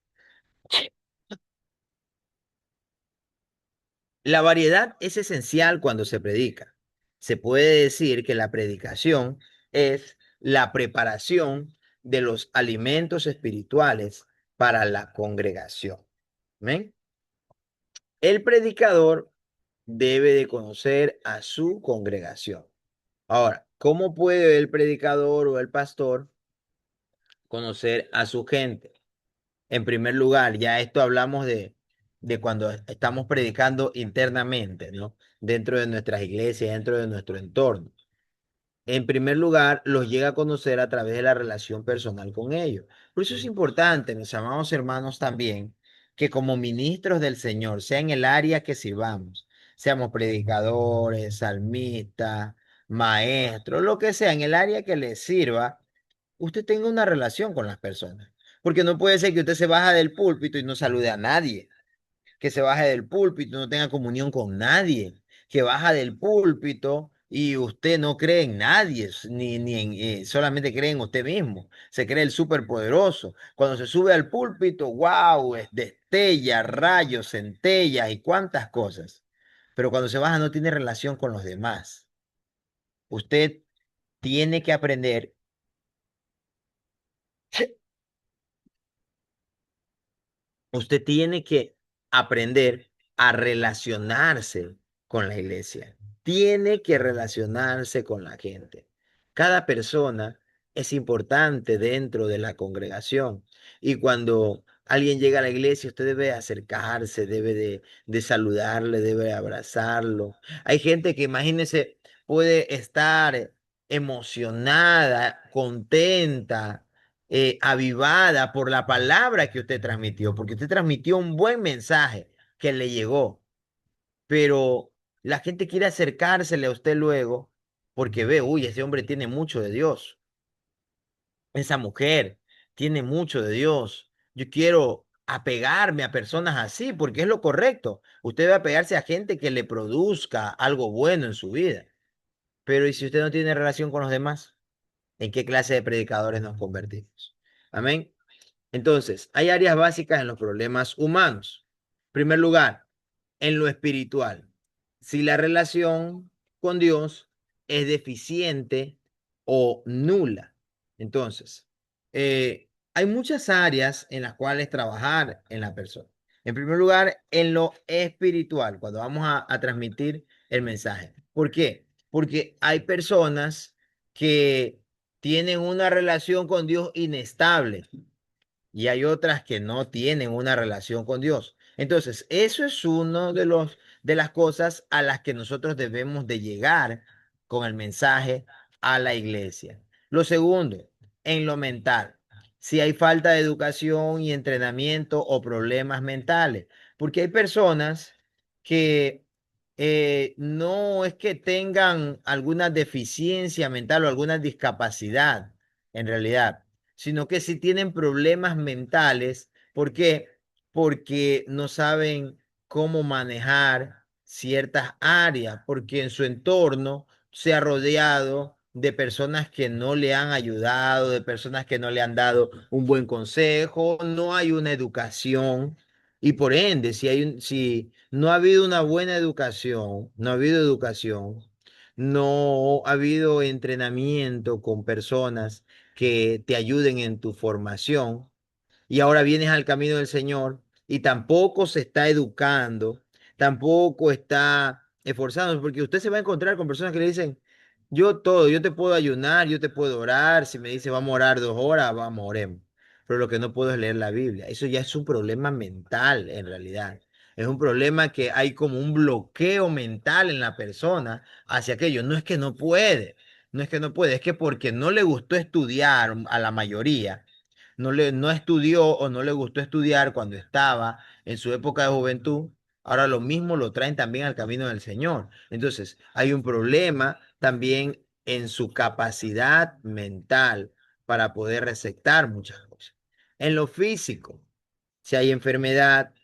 S1: La variedad es esencial cuando se predica. Se puede decir que la predicación es la preparación de los alimentos espirituales para la congregación. ¿Ven? El predicador debe de conocer a su congregación. Ahora, ¿cómo puede el predicador o el pastor conocer a su gente? En primer lugar, ya esto hablamos de cuando estamos predicando internamente, ¿no? Dentro de nuestras iglesias, dentro de nuestro entorno. En primer lugar, los llega a conocer a través de la relación personal con ellos. Por eso es importante, mis amados hermanos, también, que como ministros del Señor, sea en el área que sirvamos, seamos predicadores, salmistas, maestros, lo que sea, en el área que les sirva, usted tenga una relación con las personas. Porque no puede ser que usted se baja del púlpito y no salude a nadie, que se baje del púlpito y no tenga comunión con nadie, que baja del púlpito y usted no cree en nadie, ni en, solamente cree en usted mismo, se cree el superpoderoso. Cuando se sube al púlpito, wow, es destella, rayos, centellas y cuántas cosas. Pero cuando se baja no tiene relación con los demás. Usted tiene que aprender. Usted tiene que aprender a relacionarse con la iglesia. Tiene que relacionarse con la gente. Cada persona es importante dentro de la congregación. Y cuando alguien llega a la iglesia, usted debe acercarse, debe de saludarle, debe abrazarlo. Hay gente que, imagínese, puede estar emocionada, contenta, avivada por la palabra que usted transmitió, porque usted transmitió un buen mensaje que le llegó, pero la gente quiere acercársele a usted luego porque ve, uy, ese hombre tiene mucho de Dios, esa mujer tiene mucho de Dios. Yo quiero apegarme a personas así porque es lo correcto. Usted debe apegarse a gente que le produzca algo bueno en su vida. Pero ¿y si usted no tiene relación con los demás? ¿En qué clase de predicadores nos convertimos? Amén. Entonces, hay áreas básicas en los problemas humanos. En primer lugar, en lo espiritual. Si la relación con Dios es deficiente o nula. Entonces, hay muchas áreas en las cuales trabajar en la persona. En primer lugar, en lo espiritual, cuando vamos a transmitir el mensaje. ¿Por qué? Porque hay personas que tienen una relación con Dios inestable y hay otras que no tienen una relación con Dios. Entonces, eso es uno de las cosas a las que nosotros debemos de llegar con el mensaje a la iglesia. Lo segundo, en lo mental, si hay falta de educación y entrenamiento o problemas mentales, porque hay personas que no es que tengan alguna deficiencia mental o alguna discapacidad, en realidad, sino que sí tienen problemas mentales. ¿Por qué? Porque no saben cómo manejar ciertas áreas, porque en su entorno se ha rodeado de personas que no le han ayudado, de personas que no le han dado un buen consejo, no hay una educación. Y por ende, si no ha habido una buena educación, no ha habido educación, no ha habido entrenamiento con personas que te ayuden en tu formación, y ahora vienes al camino del Señor y tampoco se está educando, tampoco está esforzándose, porque usted se va a encontrar con personas que le dicen, yo todo, yo te puedo ayunar, yo te puedo orar, si me dice vamos a orar 2 horas, vamos, oremos, pero lo que no puedo es leer la Biblia. Eso ya es un problema mental en realidad. Es un problema que hay como un bloqueo mental en la persona hacia aquello. No es que no puede, no es que no puede, es que porque no le gustó estudiar a la mayoría, no estudió o no le gustó estudiar cuando estaba en su época de juventud, ahora lo mismo lo traen también al camino del Señor. Entonces, hay un problema también en su capacidad mental para poder receptar muchas cosas. En lo físico, si hay enfermedad,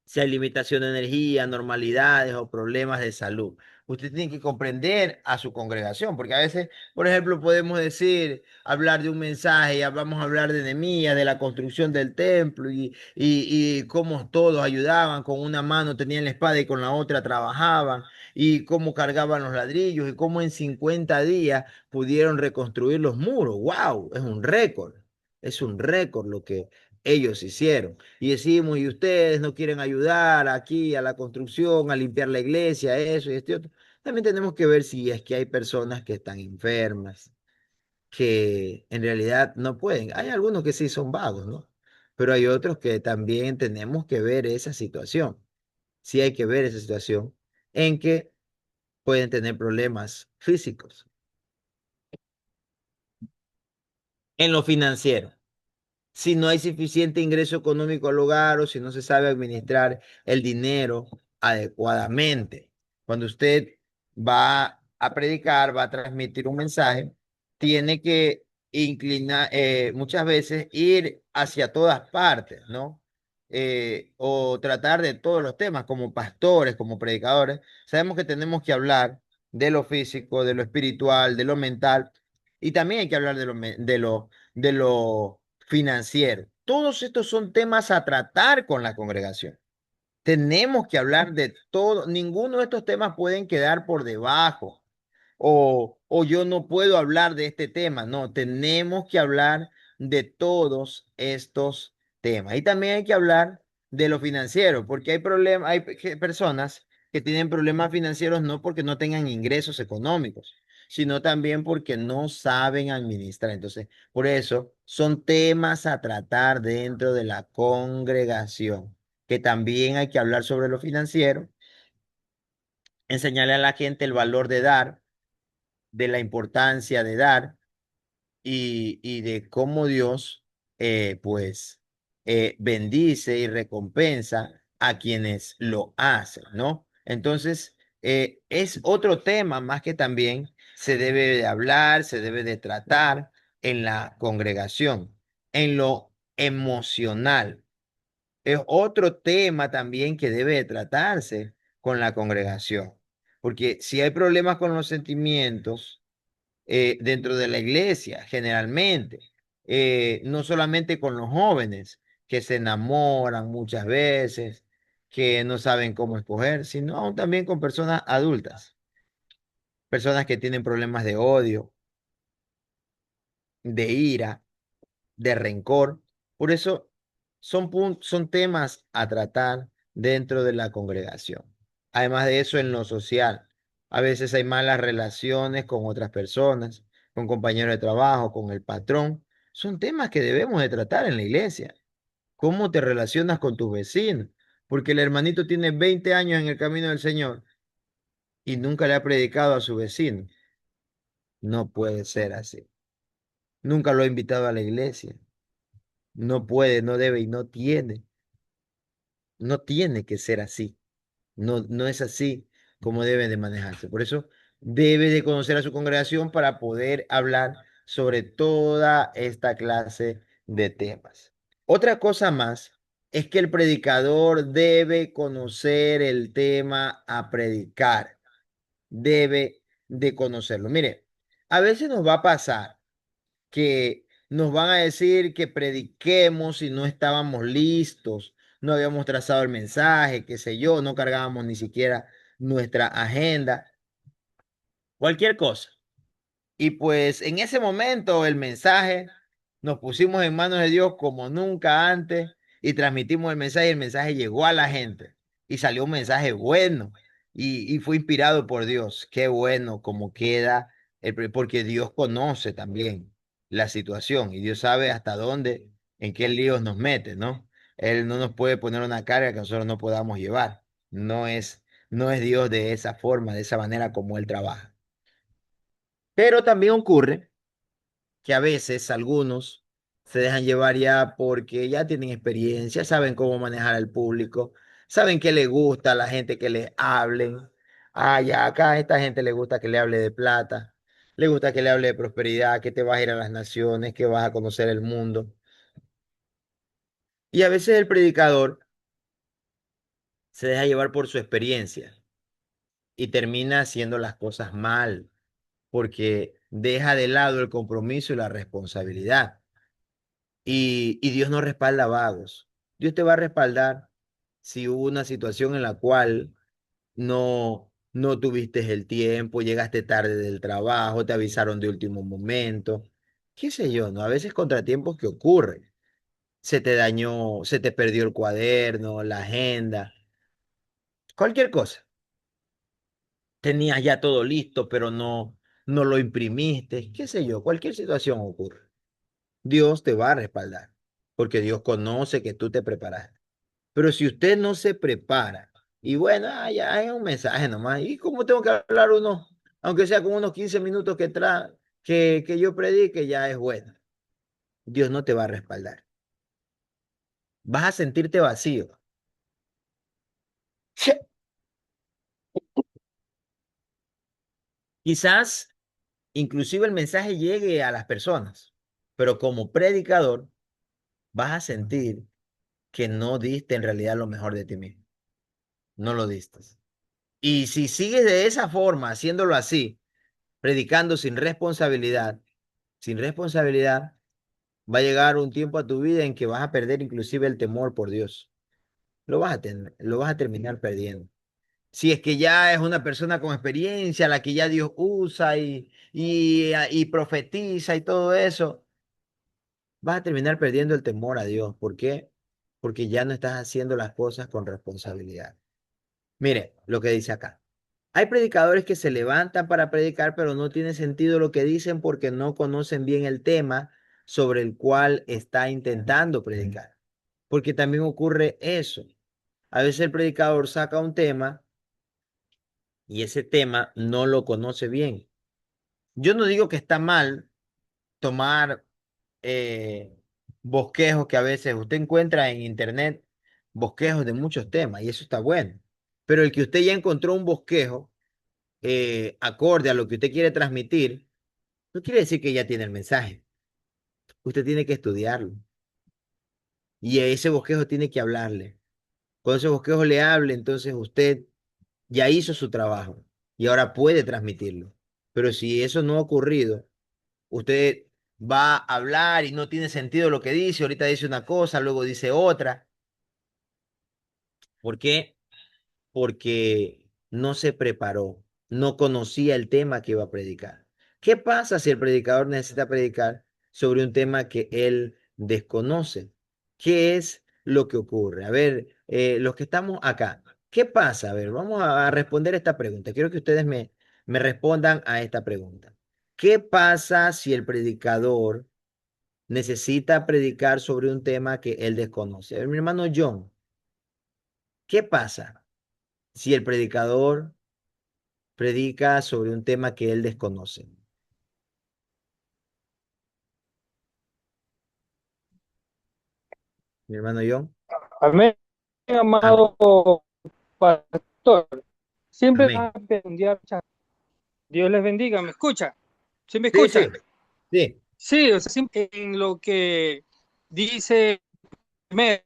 S1: si hay limitación de energía, anormalidades o problemas de salud. Usted tiene que comprender a su congregación, porque a veces, por ejemplo, podemos decir, hablar de un mensaje, y vamos a hablar de Nehemías, de la construcción del templo y cómo todos ayudaban, con una mano tenían la espada y con la otra trabajaban, y cómo cargaban los ladrillos y cómo en 50 días pudieron reconstruir los muros. ¡Wow! Es un récord lo que ellos hicieron. Y decimos, y ustedes no quieren ayudar aquí a la construcción, a limpiar la iglesia, eso y este otro. También tenemos que ver si es que hay personas que están enfermas, que en realidad no pueden. Hay algunos que sí son vagos, ¿no? Pero hay otros que también tenemos que ver esa situación. Sí hay que ver esa situación en que pueden tener problemas físicos. En lo financiero, si no hay suficiente ingreso económico al hogar o si no se sabe administrar el dinero adecuadamente. Cuando usted va a predicar, va a transmitir un mensaje, tiene que inclinar, muchas veces ir hacia todas partes, ¿no? O tratar de todos los temas, como pastores, como predicadores. Sabemos que tenemos que hablar de lo físico, de lo espiritual, de lo mental, y también hay que hablar de lo financiero. Todos estos son temas a tratar con la congregación. Tenemos que hablar de todo. Ninguno de estos temas pueden quedar por debajo o yo no puedo hablar de este tema. No, tenemos que hablar de todos estos temas. Y también hay que hablar de lo financiero, porque hay problemas, personas que tienen problemas financieros no porque no tengan ingresos económicos, sino también porque no saben administrar. Entonces, por eso son temas a tratar dentro de la congregación, que también hay que hablar sobre lo financiero, enseñarle a la gente el valor de dar, de la importancia de dar y de cómo Dios, pues, bendice y recompensa a quienes lo hacen, ¿no? Entonces, es otro tema más que también se debe de hablar, se debe de tratar en la congregación, en lo emocional. Es otro tema también que debe de tratarse con la congregación, porque si hay problemas con los sentimientos, dentro de la iglesia, generalmente, no solamente con los jóvenes que se enamoran muchas veces, que no saben cómo escoger, sino aún también con personas adultas, personas que tienen problemas de odio, de ira, de rencor. Por eso son temas a tratar dentro de la congregación. Además de eso, en lo social, a veces hay malas relaciones con otras personas, con compañeros de trabajo, con el patrón. Son temas que debemos de tratar en la iglesia. ¿Cómo te relacionas con tus vecinos? Porque el hermanito tiene 20 años en el camino del Señor y nunca le ha predicado a su vecino. No puede ser así. Nunca lo ha invitado a la iglesia. No puede, no debe y no tiene que ser así. No, no es así como debe de manejarse. Por eso debe de conocer a su congregación para poder hablar sobre toda esta clase de temas. Otra cosa más es que el predicador debe conocer el tema a predicar. Debe de conocerlo. Mire, a veces nos va a pasar que nos van a decir que prediquemos y no estábamos listos, no habíamos trazado el mensaje, qué sé yo, no cargábamos ni siquiera nuestra agenda, cualquier cosa. Y pues en ese momento el mensaje nos pusimos en manos de Dios como nunca antes y transmitimos el mensaje y el mensaje llegó a la gente y salió un mensaje bueno y fue inspirado por Dios. Qué bueno como queda, porque Dios conoce también la situación y Dios sabe hasta dónde, en qué líos nos mete, ¿no? Él no nos puede poner una carga que nosotros no podamos llevar. No es Dios de esa forma, de esa manera como Él trabaja. Pero también ocurre que a veces algunos se dejan llevar ya porque ya tienen experiencia, saben cómo manejar al público, saben que le gusta a la gente que les hablen. Ah, ya acá a esta gente le gusta que le hable de plata, le gusta que le hable de prosperidad, que te vas a ir a las naciones, que vas a conocer el mundo. Y a veces el predicador se deja llevar por su experiencia y termina haciendo las cosas mal porque deja de lado el compromiso y la responsabilidad. Y Dios no respalda vagos. Dios te va a respaldar si hubo una situación en la cual no tuviste el tiempo, llegaste tarde del trabajo, te avisaron de último momento, qué sé yo, ¿no? A veces contratiempos que ocurren. Se te dañó, se te perdió el cuaderno, la agenda, cualquier cosa. Tenías ya todo listo, pero no lo imprimiste, qué sé yo, cualquier situación ocurre. Dios te va a respaldar, porque Dios conoce que tú te preparaste. Pero si usted no se prepara, y bueno, ya es un mensaje nomás, ¿y cómo tengo que hablar uno? Aunque sea con unos 15 minutos que yo predique, ya es bueno. Dios no te va a respaldar. Vas a sentirte vacío. Quizás inclusive el mensaje llegue a las personas, pero como predicador vas a sentir que no diste en realidad lo mejor de ti mismo. No lo diste. Y si sigues de esa forma, haciéndolo así, predicando sin responsabilidad, va a llegar un tiempo a tu vida en que vas a perder inclusive el temor por Dios. Lo vas a terminar perdiendo. Si es que ya es una persona con experiencia, la que ya Dios usa y profetiza y todo eso, vas a terminar perdiendo el temor a Dios. ¿Por qué? Porque ya no estás haciendo las cosas con responsabilidad. Mire lo que dice acá. Hay predicadores que se levantan para predicar, pero no tiene sentido lo que dicen porque no conocen bien el tema sobre el cual está intentando predicar. Porque también ocurre eso. A veces el predicador saca un tema y ese tema no lo conoce bien. Yo no digo que está mal tomar eh, bosquejos que a veces usted encuentra en internet, bosquejos de muchos temas, y eso está bueno. Pero el que usted ya encontró un bosquejo acorde a lo que usted quiere transmitir, no quiere decir que ya tiene el mensaje. Usted tiene que estudiarlo. Y a ese bosquejo tiene que hablarle. Cuando ese bosquejo le hable, entonces usted ya hizo su trabajo y ahora puede transmitirlo. Pero si eso no ha ocurrido, usted va a hablar y no tiene sentido lo que dice, ahorita dice una cosa, luego dice otra. ¿Por qué? Porque no se preparó, no conocía el tema que iba a predicar. ¿Qué pasa si el predicador necesita predicar sobre un tema que él desconoce? ¿Qué es lo que ocurre? A ver, los que estamos acá, ¿qué pasa? A ver, vamos a responder esta pregunta. Quiero que ustedes me respondan a esta pregunta. ¿Qué pasa si el predicador necesita predicar sobre un tema que él desconoce? A ver, mi hermano John, ¿qué pasa si el predicador predica sobre un tema que él desconoce? Mi hermano John.
S2: Amén,
S1: Amén.
S2: amado pastor. Siempre van
S1: Amén.
S2: a pendiar. Dios les bendiga, ¿me escucha? ¿Sí me
S1: Sí,
S2: escucha?
S1: sí, sí.
S2: Sí, o sea, en lo que dice primero,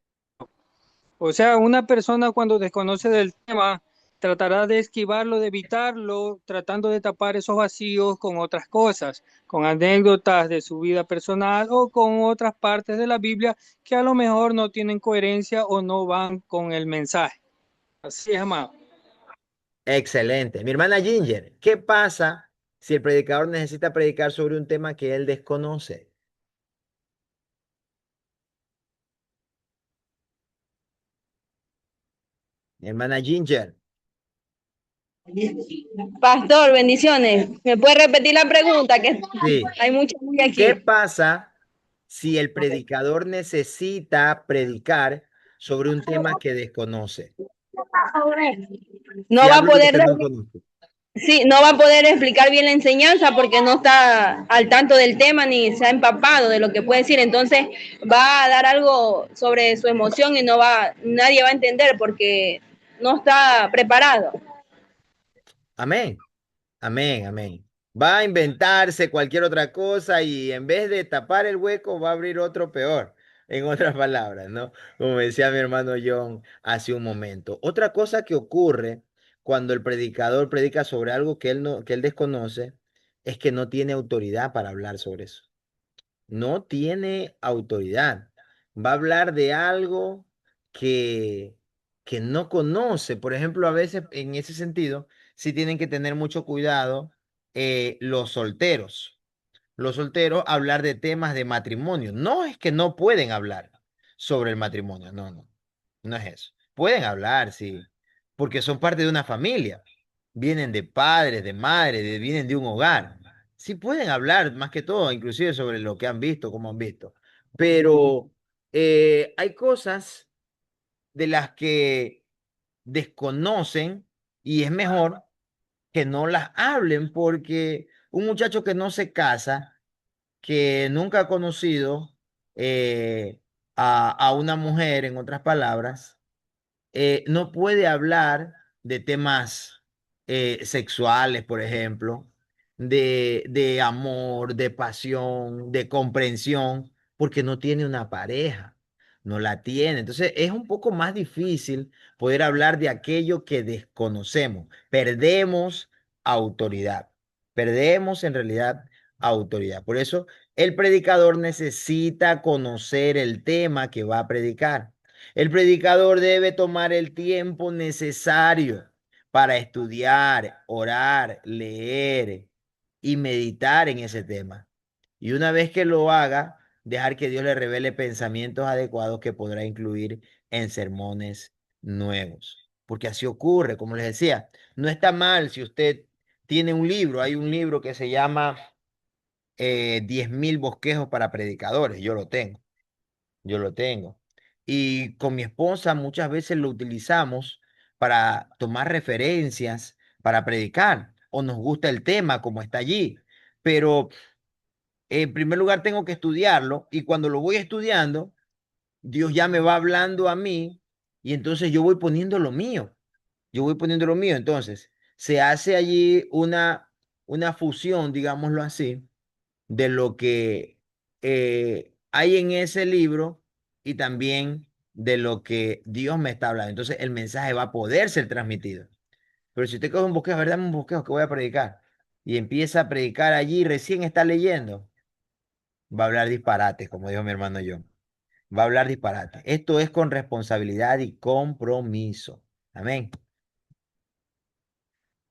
S2: o sea, una persona cuando desconoce del tema tratará de esquivarlo, de evitarlo, tratando de tapar esos vacíos con otras cosas, con anécdotas de su vida personal o con otras partes de la Biblia que a lo mejor no tienen coherencia o no van con el mensaje. Así es, amado.
S1: Excelente. Mi hermana Ginger, ¿qué pasa si el predicador necesita predicar sobre un tema que él desconoce? Mi hermana Ginger,
S3: Pastor, bendiciones. ¿Me puede repetir la pregunta? Que
S1: sí.
S3: hay mucha bulla
S1: ¿Qué
S3: aquí.
S1: pasa si el predicador necesita predicar sobre un tema que desconoce?
S3: No
S1: Si
S3: va a
S1: hablo de lo
S3: poder,
S1: que no conoce.
S3: sí, no va a poder explicar bien la enseñanza porque no está al tanto del tema ni se ha empapado de lo que puede decir. Entonces va a dar algo sobre su emoción y nadie va a entender porque no está preparado.
S1: Amén. Amén, amén. Va a inventarse cualquier otra cosa y en vez de tapar el hueco va a abrir otro peor, en otras palabras, ¿no? Como decía mi hermano John hace un momento. Otra cosa que ocurre cuando el predicador predica sobre algo que él no, que él desconoce es que no tiene autoridad para hablar sobre eso. No tiene autoridad. Va a hablar de algo que, que no conoce. Por ejemplo, a veces en ese sentido, sí tienen que tener mucho cuidado los solteros. Los solteros hablar de temas de matrimonio. No es que no pueden hablar sobre el matrimonio. No, no. No es eso. Pueden hablar, sí, porque son parte de una familia. Vienen de padres, de madres, vienen de un hogar. Sí pueden hablar más que todo, inclusive sobre lo que han visto, cómo han visto. Pero hay cosas de las que desconocen y es mejor que no las hablen porque un muchacho que no se casa, que nunca ha conocido a una mujer, en otras palabras, no puede hablar de temas sexuales, por ejemplo, de amor, de pasión, de comprensión, porque no tiene una pareja, no la tiene. Entonces es un poco más difícil poder hablar de aquello que desconocemos. Perdemos autoridad, perdemos en realidad autoridad. Por eso el predicador necesita conocer el tema que va a predicar. El predicador debe tomar el tiempo necesario para estudiar, orar, leer y meditar en ese tema. Y una vez que lo haga, dejar que Dios le revele pensamientos adecuados que podrá incluir en sermones nuevos. Porque así ocurre, como les decía, no está mal si usted tiene un libro, hay un libro que se llama 10.000 bosquejos para predicadores, yo lo tengo. Yo lo tengo. Y con mi esposa muchas veces lo utilizamos para tomar referencias, para predicar, o nos gusta el tema como está allí. Pero en primer lugar tengo que estudiarlo y cuando lo voy estudiando, Dios ya me va hablando a mí y entonces yo voy poniendo lo mío. Yo voy poniendo lo mío. Entonces, se hace allí una fusión, digámoslo así de lo que hay en ese libro y también de lo que Dios me está hablando. Entonces el mensaje va a poder ser transmitido. Pero si usted coge un bosquejo, a ver, dame un bosquejo que voy a predicar y empieza a predicar allí, recién está leyendo, va a hablar disparates, como dijo mi hermano John. Va a hablar disparates. Esto es con responsabilidad y compromiso. Amén.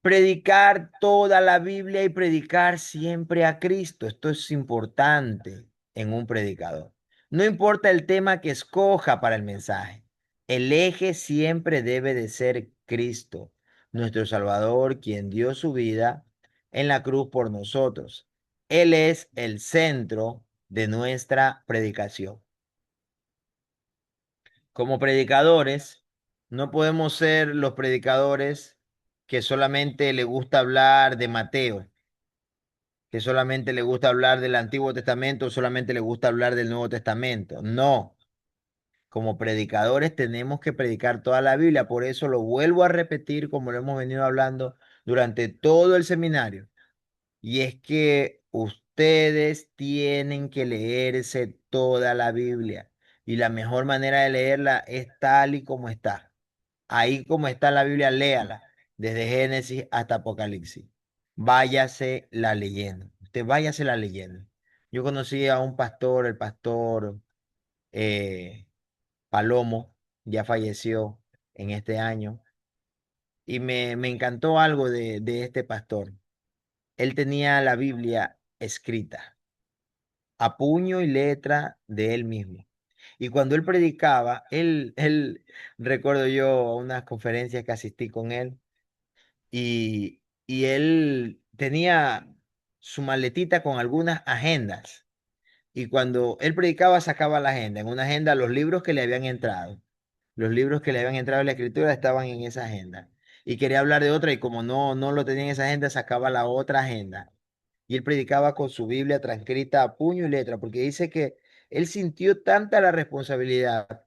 S1: Predicar toda la Biblia y predicar siempre a Cristo. Esto es importante en un predicador. No importa el tema que escoja para el mensaje. El eje siempre debe de ser Cristo, nuestro Salvador, quien dio su vida en la cruz por nosotros. Él es el centro de nuestra predicación. Como predicadores, no podemos ser los predicadores que solamente le gusta hablar de Mateo, que solamente le gusta hablar del Antiguo Testamento, solamente le gusta hablar del Nuevo Testamento. No, Como predicadores tenemos que predicar toda la Biblia. Por eso lo vuelvo a repetir como lo hemos venido hablando durante todo el seminario. Y es que ustedes tienen que leerse toda la Biblia. Y la mejor manera de leerla es tal y como está. Ahí como está la Biblia, léala. Desde Génesis hasta Apocalipsis. Váyase la leyendo. Usted váyase la leyendo. Yo conocí a un pastor, el pastor eh, Palomo, ya falleció en este año. Y me encantó algo de este pastor. Él tenía la Biblia escrita a puño y letra de él mismo. Y cuando él predicaba, recuerdo yo unas conferencias que asistí con él y él tenía su maletita con algunas agendas. Y cuando él predicaba, sacaba la agenda. En una agenda, los libros que le habían entrado. Los libros que le habían entrado en la escritura estaban en esa agenda. Y quería hablar de otra y como no lo tenía en esa agenda, sacaba la otra agenda. Y él predicaba con su Biblia transcrita a puño y letra, porque dice que él sintió tanta la responsabilidad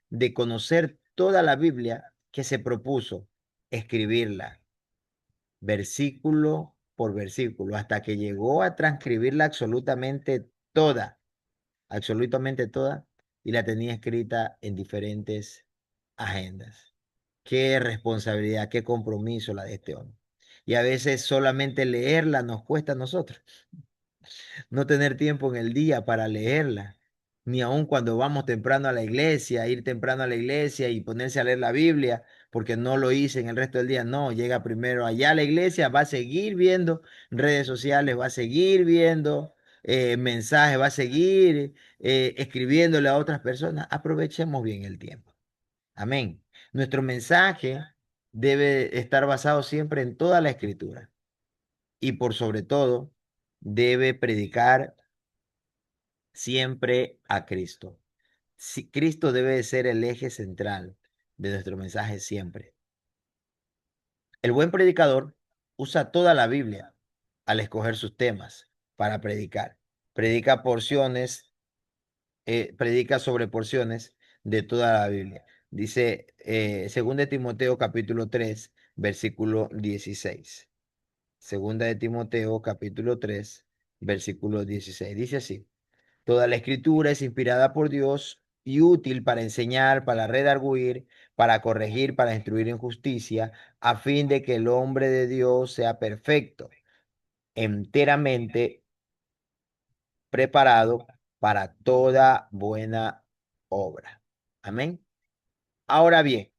S1: de conocer toda la Biblia que se propuso escribirla, versículo por versículo, hasta que llegó a transcribirla absolutamente toda, y la tenía escrita en diferentes agendas. Qué responsabilidad, qué compromiso la de este hombre. Y a veces solamente leerla nos cuesta a nosotros no tener tiempo en el día para leerla, ni aun cuando vamos temprano a la iglesia, ir temprano a la iglesia y ponerse a leer la Biblia, porque no lo hice en el resto del día. No, llega primero allá a la iglesia, va a seguir viendo redes sociales, va a seguir viendo mensajes, va a seguir escribiéndole a otras personas. Aprovechemos bien el tiempo. Amén. Nuestro mensaje debe estar basado siempre en toda la escritura y por sobre todo debe predicar siempre a Cristo. Si Cristo debe de ser el eje central de nuestro mensaje siempre. El buen predicador usa toda la Biblia al escoger sus temas para predicar. Predica porciones, predica sobre porciones de toda la Biblia. Dice 2 de Timoteo capítulo 3, versículo 16. Segunda de Timoteo capítulo 3, versículo 16. Dice así. Toda la escritura es inspirada por Dios y útil para enseñar, para redarguir, para corregir, para instruir en justicia, a fin de que el hombre de Dios sea perfecto, enteramente preparado para toda buena obra. Amén. Ahora bien,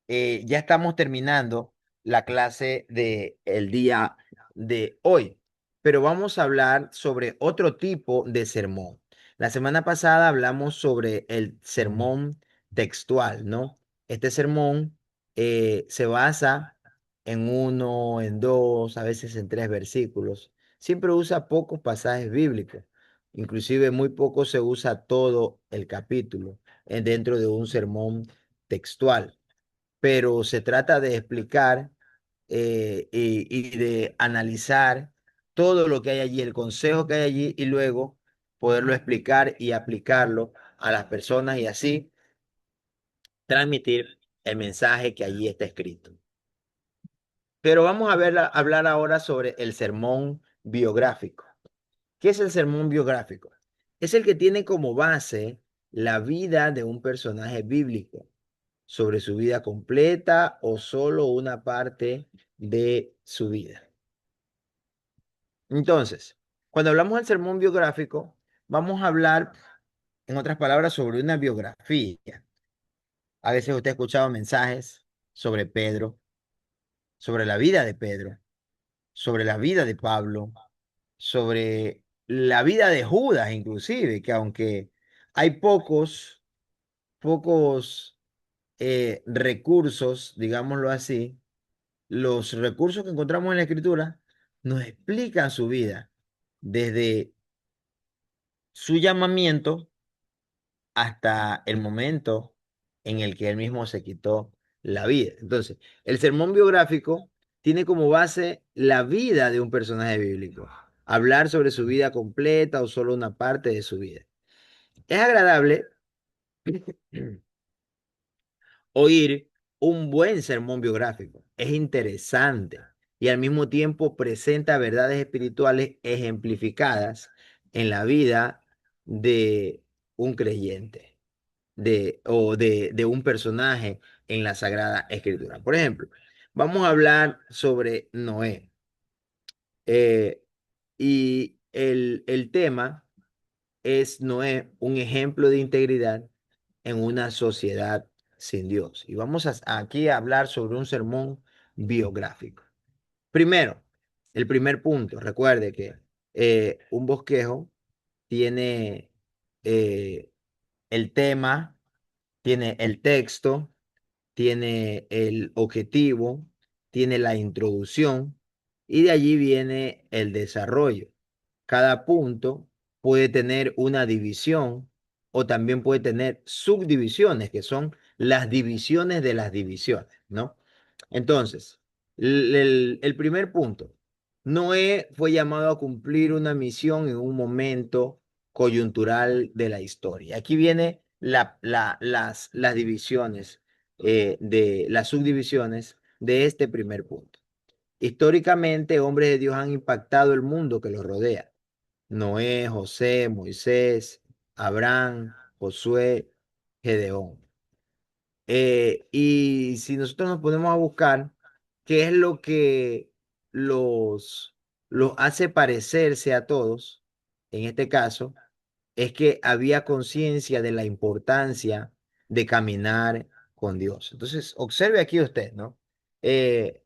S1: ya estamos terminando la clase de el día de hoy, pero vamos a hablar sobre otro tipo de sermón. La semana pasada hablamos sobre el sermón textual, ¿no? Este sermón se basa en uno, en dos, a veces en tres versículos. Siempre usa pocos pasajes bíblicos. Inclusive muy poco se usa todo el capítulo dentro de un sermón textual, pero se trata de explicar y de analizar todo lo que hay allí, el consejo que hay allí y luego poderlo explicar y aplicarlo a las personas y así transmitir el mensaje que allí está escrito. Pero vamos a hablar ahora sobre el sermón biográfico. ¿Qué es el sermón biográfico? Es el que tiene como base la vida de un personaje bíblico, sobre su vida completa o solo una parte de su vida. Entonces, cuando hablamos del sermón biográfico, vamos a hablar, en otras palabras, sobre una biografía. A veces usted ha escuchado mensajes sobre Pedro, sobre la vida de Pedro, sobre la vida de Pablo, sobre la vida de Judas, inclusive, que aunque hay pocos recursos, digámoslo así, los recursos que encontramos en la escritura nos explican su vida, desde su llamamiento hasta el momento en el que él mismo se quitó la vida. Entonces, el sermón biográfico tiene como base la vida de un personaje bíblico, hablar sobre su vida completa o solo una parte de su vida. Es agradable Oír un buen sermón biográfico es interesante y al mismo tiempo presenta verdades espirituales ejemplificadas en la vida de un creyente de un personaje en la Sagrada Escritura. Por ejemplo, vamos a hablar sobre Noé. Y el tema es Noé, un ejemplo de integridad en una sociedad sin Dios. Y vamos aquí a hablar sobre un sermón biográfico. Primero, el primer punto, recuerde que un bosquejo tiene eh, el tema, tiene el texto, tiene el objetivo, tiene la introducción y de allí viene el desarrollo. Cada punto puede tener una división o también puede tener subdivisiones, que son las divisiones de las divisiones, ¿no? Entonces, el primer punto, Noé fue llamado a cumplir una misión en un momento coyuntural de la historia. Aquí viene las divisiones, de las subdivisiones de este primer punto. Históricamente, hombres de Dios han impactado el mundo que los rodea. Noé, José, Moisés, Abraham, Josué, Gedeón. Y si nosotros nos ponemos a buscar qué es lo que los, los hace parecerse a todos, en este caso, es que había conciencia de la importancia de caminar con Dios. Entonces, observe aquí usted, ¿no? Eh,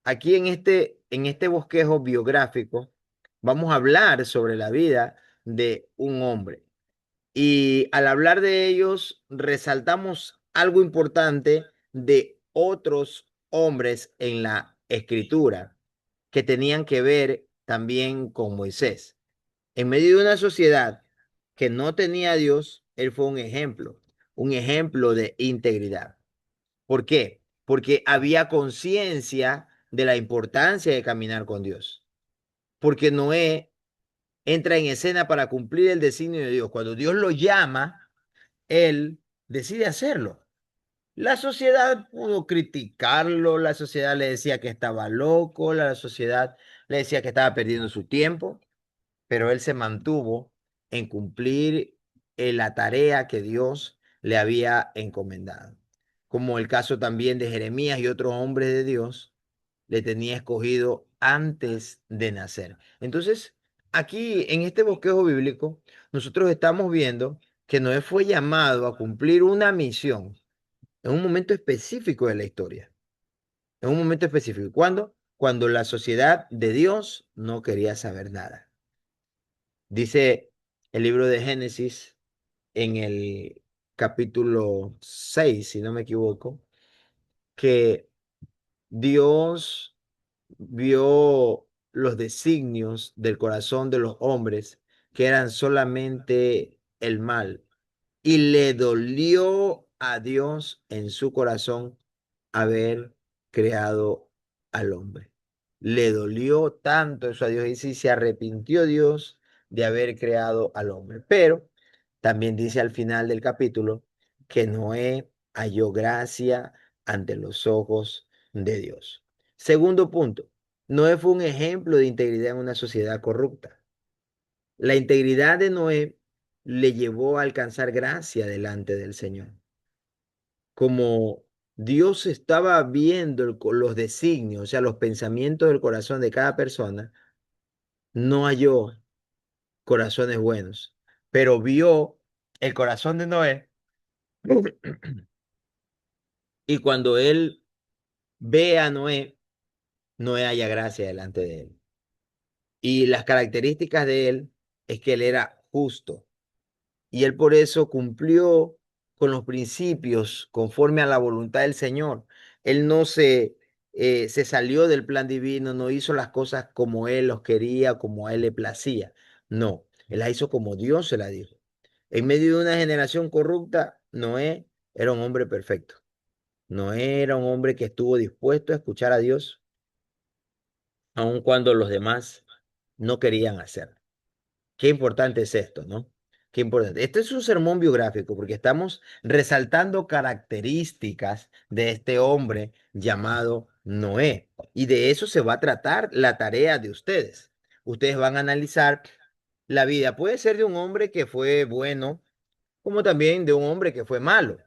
S1: Aquí en este bosquejo biográfico, vamos a hablar sobre la vida de un hombre. Y al hablar de ellos, resaltamos algo importante de otros hombres en la escritura que tenían que ver también con Moisés. En medio de una sociedad que no tenía a Dios, él fue un ejemplo de integridad. ¿Por qué? Porque había conciencia de la importancia de caminar con Dios. Porque Noé entra en escena para cumplir el designio de Dios. Cuando Dios lo llama, él decide hacerlo. La sociedad pudo criticarlo, la sociedad le decía que estaba loco, la sociedad le decía que estaba perdiendo su tiempo, pero él se mantuvo en cumplir la tarea que Dios le había encomendado. Como el caso también de Jeremías y otros hombres de Dios, le tenía escogido antes de nacer. Entonces, aquí en este bosquejo bíblico, nosotros estamos viendo que Noé fue llamado a cumplir una misión en un momento específico de la historia. En un momento específico. ¿Cuándo? Cuando la sociedad de Dios no quería saber nada. Dice el libro de Génesis en el capítulo 6, si no me equivoco, que Dios vio los designios del corazón de los hombres, que eran solamente el mal, y le dolió a Dios en su corazón haber creado al hombre. Le dolió tanto eso a Dios y sí se arrepintió Dios de haber creado al hombre. Pero también dice al final del capítulo que Noé halló gracia ante los ojos de Dios. Segundo punto, Noé fue un ejemplo de integridad en una sociedad corrupta. La integridad de Noé le llevó a alcanzar gracia delante del Señor. Como Dios estaba viendo los designios, o sea, los pensamientos del corazón de cada persona, no halló corazones buenos, pero vio el corazón de Noé y cuando él ve a Noé, Noé halla gracia delante de él. Y las características de él es que él era justo y él por eso cumplió con los principios conforme a la voluntad del Señor. Él no se salió del plan divino, no hizo las cosas como él los quería, como a él le placía. No, él las hizo como Dios se la dijo. En medio de una generación corrupta, Noé era un hombre perfecto. Noé era un hombre que estuvo dispuesto a escuchar a Dios, aun cuando los demás no querían hacerlo. Qué importante es esto, ¿no? Qué importante. Este es un sermón biográfico porque estamos resaltando características de este hombre llamado Noé. Y de eso se va a tratar la tarea de ustedes. Ustedes van a analizar la vida. Puede ser de un hombre que fue bueno, como también de un hombre que fue malo.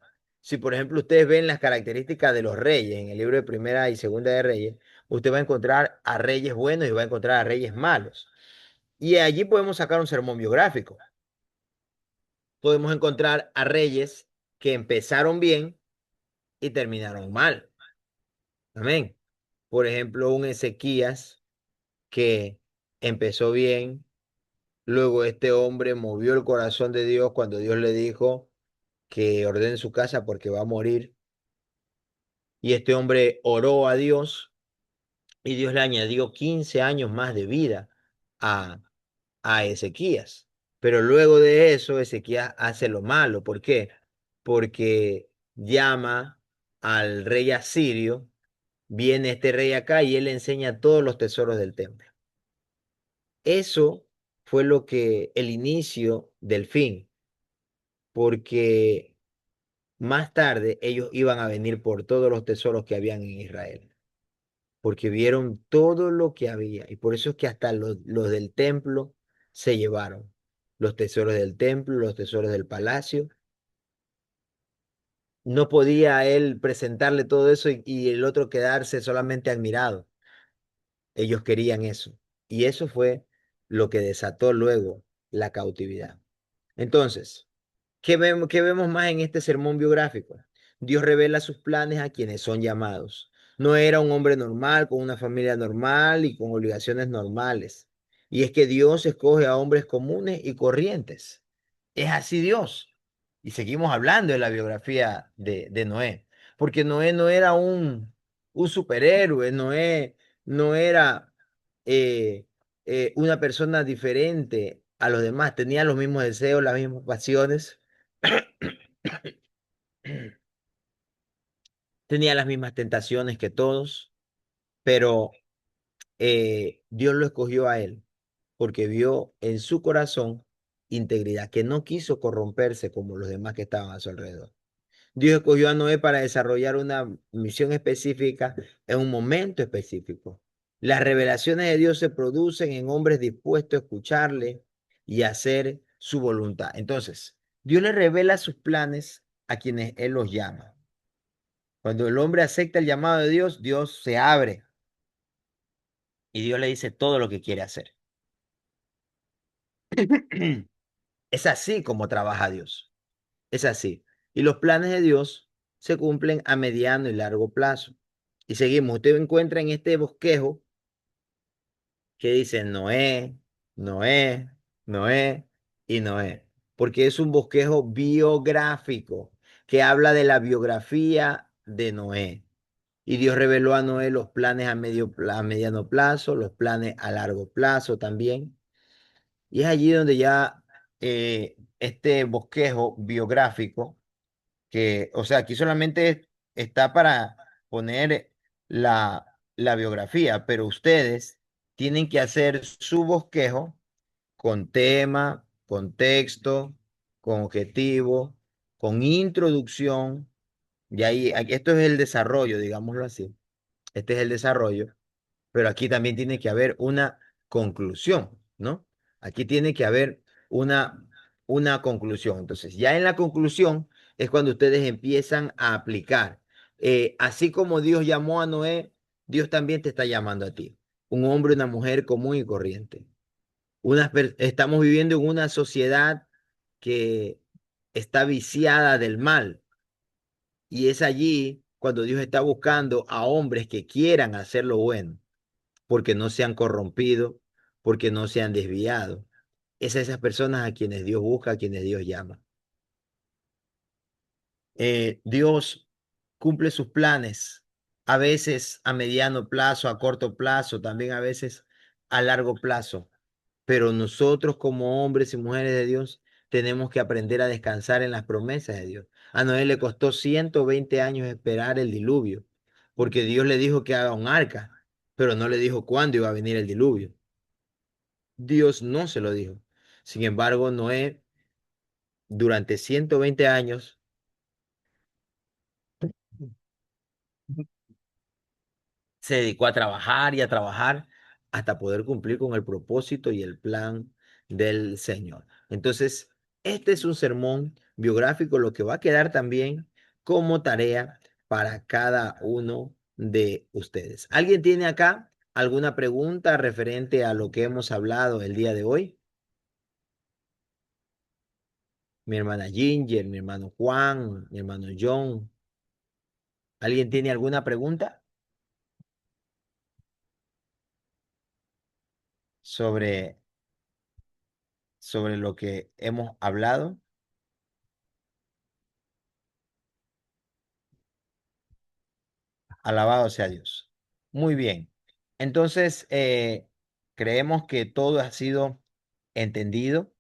S1: Si, por ejemplo, ustedes ven las características de los reyes en el libro de Primera y Segunda de Reyes, usted va a encontrar a reyes buenos y va a encontrar a reyes malos. Y allí podemos sacar un sermón biográfico. Podemos encontrar a reyes que empezaron bien y terminaron mal. Amén. Por ejemplo, un Ezequías que empezó bien, luego este hombre movió el corazón de Dios cuando Dios le dijo que ordene su casa porque va a morir. Y este hombre oró a Dios y Dios le añadió 15 años más de vida a, a Ezequías. Pero luego de eso, Ezequías hace lo malo. ¿Por qué? Porque llama al rey asirio, viene este rey acá y él le enseña todos los tesoros del templo. Eso fue lo que el inicio del fin, porque más tarde ellos iban a venir por todos los tesoros que habían en Israel, porque vieron todo lo que había. Y por eso es que hasta los del templo se llevaron. Los tesoros del templo, los tesoros del palacio. No podía él presentarle todo eso y el otro quedarse solamente admirado. Ellos querían eso. Y eso fue lo que desató luego la cautividad. Entonces, qué vemos más en este sermón biográfico? Dios revela sus planes a quienes son llamados. No era un hombre normal, con una familia normal y con obligaciones normales. Y es que Dios escoge a hombres comunes y corrientes. Es así Dios. Y seguimos hablando de la biografía de Noé, porque Noé no era un superhéroe, Noé no era eh, una persona diferente a los demás, tenía los mismos deseos, las mismas pasiones, tenía las mismas tentaciones que todos, pero Dios lo escogió a él porque vio en su corazón integridad, que no quiso corromperse como los demás que estaban a su alrededor. Dios escogió a Noé para desarrollar una misión específica en un momento específico. Las revelaciones de Dios se producen en hombres dispuestos a escucharle y hacer su voluntad. Entonces, Dios le revela sus planes a quienes Él los llama. Cuando el hombre acepta el llamado de Dios, Dios se abre y Dios le dice todo lo que quiere hacer. Es así como trabaja Dios. Es así. Y los planes de Dios se cumplen a mediano y largo plazo. Y seguimos. Usted encuentra en este bosquejo que dice Noé, Noé, Noé y Noé. Porque es un bosquejo biográfico que habla de la biografía de Noé. Y Dios reveló a Noé los planes a mediano plazo, los planes a largo plazo también. Y es allí donde ya este bosquejo biográfico que, o sea, aquí solamente está para poner la biografía, pero ustedes tienen que hacer su bosquejo con tema, con texto, con objetivo, con introducción, y ahí, esto es el desarrollo, digámoslo así. Este es el desarrollo, pero aquí también tiene que haber una conclusión, ¿no? Aquí tiene que haber una, una conclusión. Entonces, ya en la conclusión es cuando ustedes empiezan a aplicar. Así como Dios llamó a Noé, Dios también te está llamando a ti. Un hombre, una mujer común y corriente. Estamos viviendo en una sociedad que está viciada del mal. Y es allí cuando Dios está buscando a hombres que quieran hacer lo bueno porque no se han corrompido, porque no se han desviado. Es a esas personas a quienes Dios busca, a quienes Dios llama. Dios cumple sus planes, a veces a mediano plazo, a corto plazo, también a veces a largo plazo. Pero nosotros como hombres y mujeres de Dios tenemos que aprender a descansar en las promesas de Dios. A Noé le costó 120 años esperar el diluvio, porque Dios le dijo que haga un arca, pero no le dijo cuándo iba a venir el diluvio. Dios no se lo dijo. Sin embargo, Noé durante 120 años se dedicó a trabajar y a trabajar hasta poder cumplir con el propósito y el plan del Señor. Entonces, este es un sermón biográfico, lo que va a quedar también como tarea para cada uno de ustedes. ¿Alguien tiene acá alguna pregunta referente a lo que hemos hablado el día de hoy? Mi hermana Ginger, mi hermano Juan, mi hermano John. ¿Alguien tiene alguna pregunta sobre, sobre lo que hemos hablado? Alabado sea Dios. Muy bien. Entonces, creemos que todo ha sido entendido,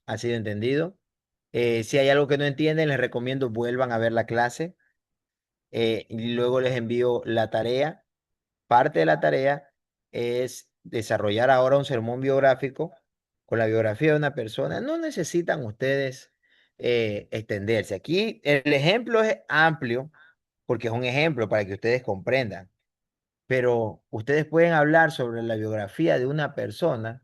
S1: ha sido entendido. Si hay algo que no entienden, les recomiendo vuelvan a ver la clase y luego les envío la tarea. Parte de la tarea es desarrollar ahora un sermón biográfico con la biografía de una persona. No necesitan ustedes extenderse. Aquí el ejemplo es amplio porque es un ejemplo para que ustedes comprendan, pero ustedes pueden hablar sobre la biografía de una persona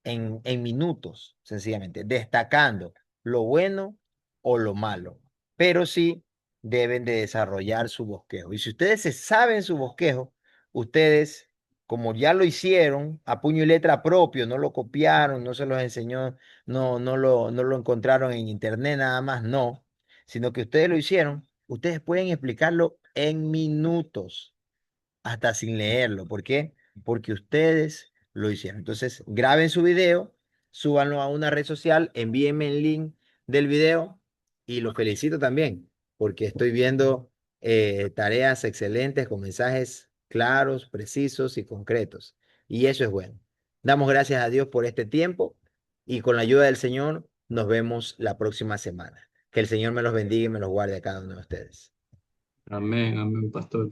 S1: en minutos, sencillamente, destacando lo bueno o lo malo, pero sí deben de desarrollar su bosquejo. Y si ustedes se saben su bosquejo, ustedes, como ya lo hicieron a puño y letra propio, no lo copiaron, no se los enseñó, no lo encontraron en internet nada más, no, sino que ustedes lo hicieron, ustedes pueden explicarlo en minutos hasta sin leerlo. ¿Por qué? Porque ustedes lo hicieron. Entonces, graben su video, súbanlo a una red social, envíenme el link del video y los felicito también, porque estoy viendo tareas excelentes con mensajes claros, precisos y concretos. Y eso es bueno. Damos gracias a Dios por este tiempo y con la ayuda del Señor nos vemos la próxima semana. Que el Señor me los bendiga y me los guarde a cada uno de ustedes.
S4: Amén, amén, pastor.